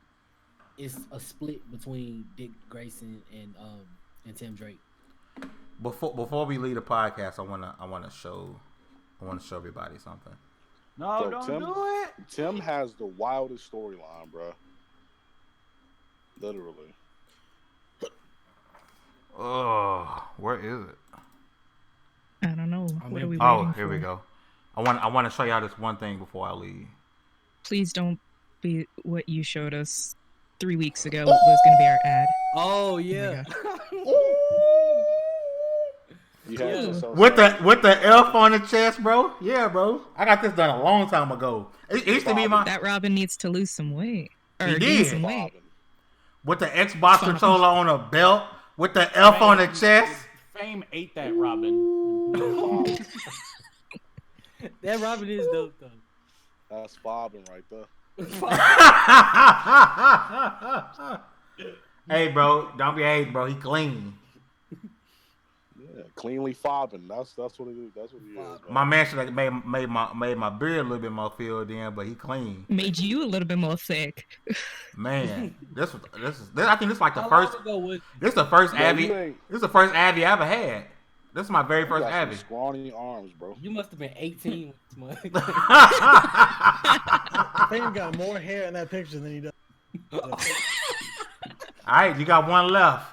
[SPEAKER 4] is a split between Dick Grayson and Tim Drake.
[SPEAKER 1] Before we leave the podcast, I wanna show everybody something.
[SPEAKER 2] No, don't do it.
[SPEAKER 6] Tim has the wildest storyline, bro. Literally.
[SPEAKER 1] Oh, where is it?
[SPEAKER 3] I don't know. What are we
[SPEAKER 1] waiting here for? We go. I want to show y'all this one thing before I leave. Please
[SPEAKER 3] don't be what you showed us 3 weeks ago. Was going to be our ad.
[SPEAKER 4] Oh yeah.
[SPEAKER 1] With the F on the chest, bro. Yeah, bro. I got this done a long time ago. It used to be that
[SPEAKER 3] Robin needs to lose some weight.
[SPEAKER 1] He did. Some weight. With the Xbox controller on a belt. With the F on the chest.
[SPEAKER 2] Fame ate that Robin.
[SPEAKER 4] That Robin is dope, though.
[SPEAKER 6] That's Bobbin right there.
[SPEAKER 1] Hey, bro. Don't be hating, bro. He clean.
[SPEAKER 6] Yeah, cleanly fobbing. That's what it is. That's what he is. Bro.
[SPEAKER 1] My man should have made my beard a little bit more filled in, but he clean.
[SPEAKER 3] Made you a little bit more thick.
[SPEAKER 1] Man, this I think this is like the first. This is the first Abby. This is the first Abby I ever had. This is my very
[SPEAKER 6] You
[SPEAKER 1] first
[SPEAKER 6] got some
[SPEAKER 1] Abby.
[SPEAKER 6] scrawny arms, bro.
[SPEAKER 4] You must have been 18 this month.
[SPEAKER 5] Fame got more hair in that picture than he does.
[SPEAKER 1] All right, you got one left.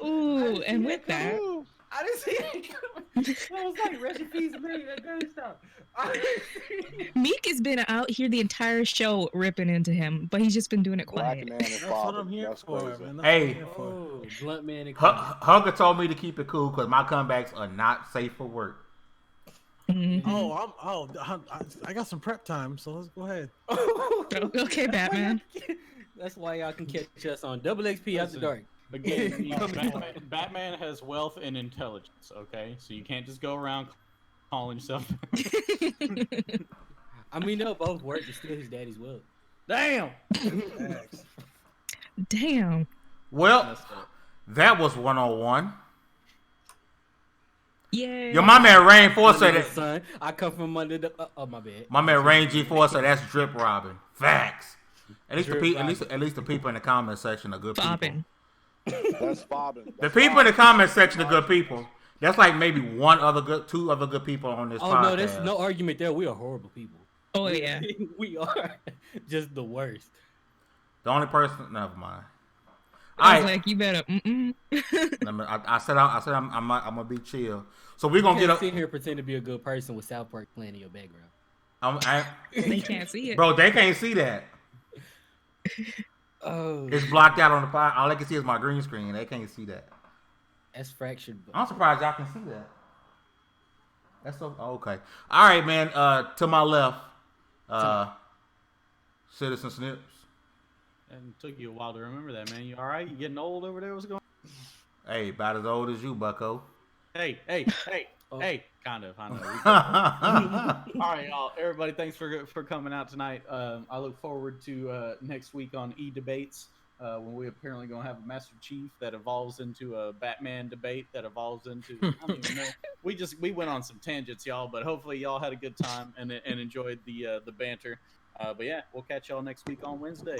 [SPEAKER 3] Ooh, and with that,
[SPEAKER 2] I didn't see it coming. I was like, Reggie Fils-Aime Gamestop.
[SPEAKER 3] Meek has been out here the entire show ripping into him, but he's just been doing it
[SPEAKER 6] Black
[SPEAKER 3] quiet.
[SPEAKER 6] man and
[SPEAKER 5] That's what
[SPEAKER 6] father.
[SPEAKER 5] I'm here
[SPEAKER 6] That's
[SPEAKER 5] for,
[SPEAKER 6] crazy.
[SPEAKER 5] man. That's
[SPEAKER 1] Hey.
[SPEAKER 5] what I'm here for.
[SPEAKER 4] Oh, blunt man and
[SPEAKER 1] Hugger told me to keep it cool because my comebacks are not safe for work.
[SPEAKER 3] Mhm.
[SPEAKER 5] I got some prep time, so let's go ahead.
[SPEAKER 3] Okay, Batman.
[SPEAKER 4] That's why y'all can catch us on Double XP After Dark.
[SPEAKER 2] Again, Batman has wealth and intelligence, okay? So you can't just go around calling yourself.
[SPEAKER 4] I mean, they'll both work to steal his daddy's wealth.
[SPEAKER 2] Damn!
[SPEAKER 3] Damn.
[SPEAKER 1] Well, that was 101.
[SPEAKER 3] Yay.
[SPEAKER 1] Yo, my man Rain Force said
[SPEAKER 4] Under the
[SPEAKER 1] that.
[SPEAKER 4] sun, I come from under the. Oh, my bad.
[SPEAKER 1] My man Rain G4 said that's drip robbing. Facts. At least
[SPEAKER 4] Drip
[SPEAKER 1] at least the people in the comment section are good people.
[SPEAKER 3] Bobbing.
[SPEAKER 6] That's fobbing.
[SPEAKER 1] The people in the comment section are good people. That's like maybe two other good people on this
[SPEAKER 4] Oh
[SPEAKER 1] podcast.
[SPEAKER 4] no, there's no argument there. We are horrible people.
[SPEAKER 3] Oh yeah.
[SPEAKER 4] We are just the worst.
[SPEAKER 1] The only person, never mind.
[SPEAKER 3] I
[SPEAKER 1] All
[SPEAKER 3] was
[SPEAKER 1] right,
[SPEAKER 3] like, you better.
[SPEAKER 1] I said I'm gonna be chill. So we're gonna
[SPEAKER 4] You
[SPEAKER 1] get
[SPEAKER 4] can't
[SPEAKER 1] up.
[SPEAKER 4] sit here and pretend to be a good person with South Park playing in your background.
[SPEAKER 3] They can't see it.
[SPEAKER 1] Bro, they can't see that.
[SPEAKER 4] Oh,
[SPEAKER 1] It's blocked out on the pod. All they can see is my green screen. They can't see that.
[SPEAKER 4] that's fractured.
[SPEAKER 1] I'm surprised y'all can see that. That's so okay. All right, man. To my left, Citizen Snips.
[SPEAKER 2] And it took you a while to remember that, man. You all right? You getting old over there? What's going on?
[SPEAKER 1] Hey, about as old as you, Bucko.
[SPEAKER 2] Hey,
[SPEAKER 4] Oh.
[SPEAKER 2] hey. Kind of. I know. All right, y'all. Everybody, thanks for coming out tonight. I look forward to next week on E-Debates when we apparently going to have a Master Chief that evolves into a Batman debate that evolves into, I don't even know. We went on some tangents, y'all, but hopefully y'all had a good time and enjoyed the banter. But yeah, we'll catch y'all next week on Wednesday.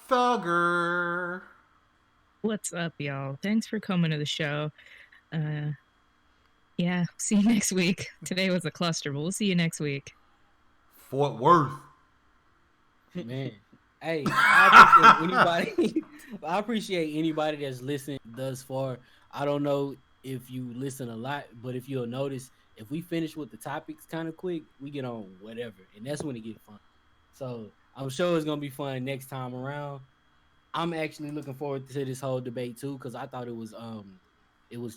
[SPEAKER 1] Thugger.
[SPEAKER 3] What's up, y'all? Thanks for coming to the show. Yeah, see you next week. Today was a cluster, but we'll see you next week.
[SPEAKER 1] Fort Worth.
[SPEAKER 4] Man, hey, I appreciate anybody that's listened thus far. I don't know if you listen a lot, but if you'll notice, if we finish with the topics kind of quick, we get on whatever, and that's when it gets fun. So I'm sure it's gonna be fun next time around. I'm actually looking forward to this whole debate too, because I thought it was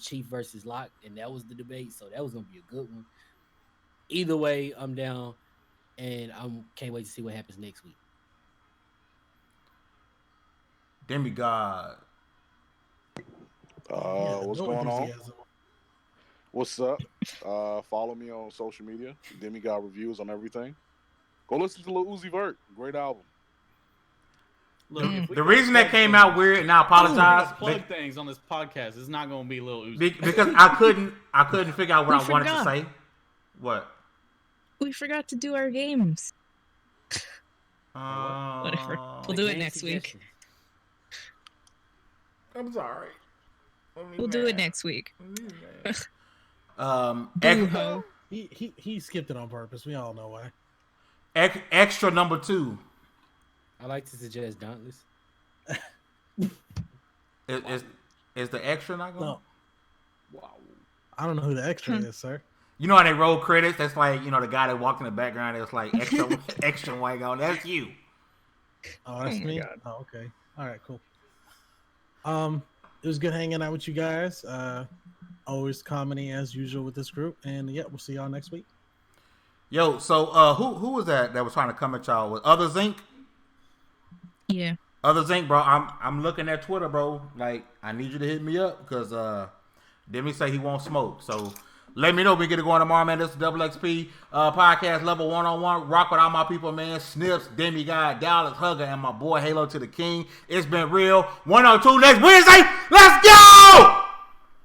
[SPEAKER 4] Chief versus Locke, and that was the debate, so that was gonna be a good one. Either way, I'm down, and I can't wait to see what happens next week.
[SPEAKER 1] Demi God.
[SPEAKER 6] What's going on? What's up? Follow me on social media. Demi God Reviews on everything. Go listen to Lil Uzi Vert. Great album.
[SPEAKER 2] Look, if we
[SPEAKER 1] The
[SPEAKER 2] gotta
[SPEAKER 1] reason that
[SPEAKER 2] plug
[SPEAKER 1] came
[SPEAKER 2] things-
[SPEAKER 1] out weird, and I
[SPEAKER 2] if we gotta
[SPEAKER 1] apologize,
[SPEAKER 2] plug things on this podcast. It's not going to be Lil Uzi.
[SPEAKER 1] because I couldn't figure out what
[SPEAKER 3] We
[SPEAKER 1] I wanted to
[SPEAKER 3] forgot.
[SPEAKER 1] say. What?
[SPEAKER 3] We forgot to do our games. Whatever. We'll do it next week.
[SPEAKER 1] I'm sorry.
[SPEAKER 3] We'll do it next week.
[SPEAKER 1] Extra,
[SPEAKER 5] He skipped it on purpose. We all know why.
[SPEAKER 1] extra number 2
[SPEAKER 4] I like to suggest Dauntless.
[SPEAKER 1] is the extra not going?
[SPEAKER 5] No,
[SPEAKER 2] Wow.
[SPEAKER 5] I don't know who the extra is, sir.
[SPEAKER 1] You know how they roll credits? That's like, the guy that walked in the background. It's like extra white on. That's you.
[SPEAKER 5] Oh, that's
[SPEAKER 3] Oh my
[SPEAKER 5] me.
[SPEAKER 3] God.
[SPEAKER 5] Oh, okay. All right, cool. It was good hanging out with you guys. Always comedy as usual with this group, and yeah, we'll see y'all next week.
[SPEAKER 1] Yo, so who was that was trying to come at y'all with Other Zinc?
[SPEAKER 3] Yeah.
[SPEAKER 1] Other Zinc, bro. I'm looking at Twitter, bro. Like, I need you to hit me up because Demi say he won't smoke. So let me know if we get it going tomorrow, man. This is Double XP podcast level 101. Rock with all my people, man. Snips, Demi God, Dallas, Hugger, and my boy Halo to the King. It's been real. 102 next Wednesday. Let's go!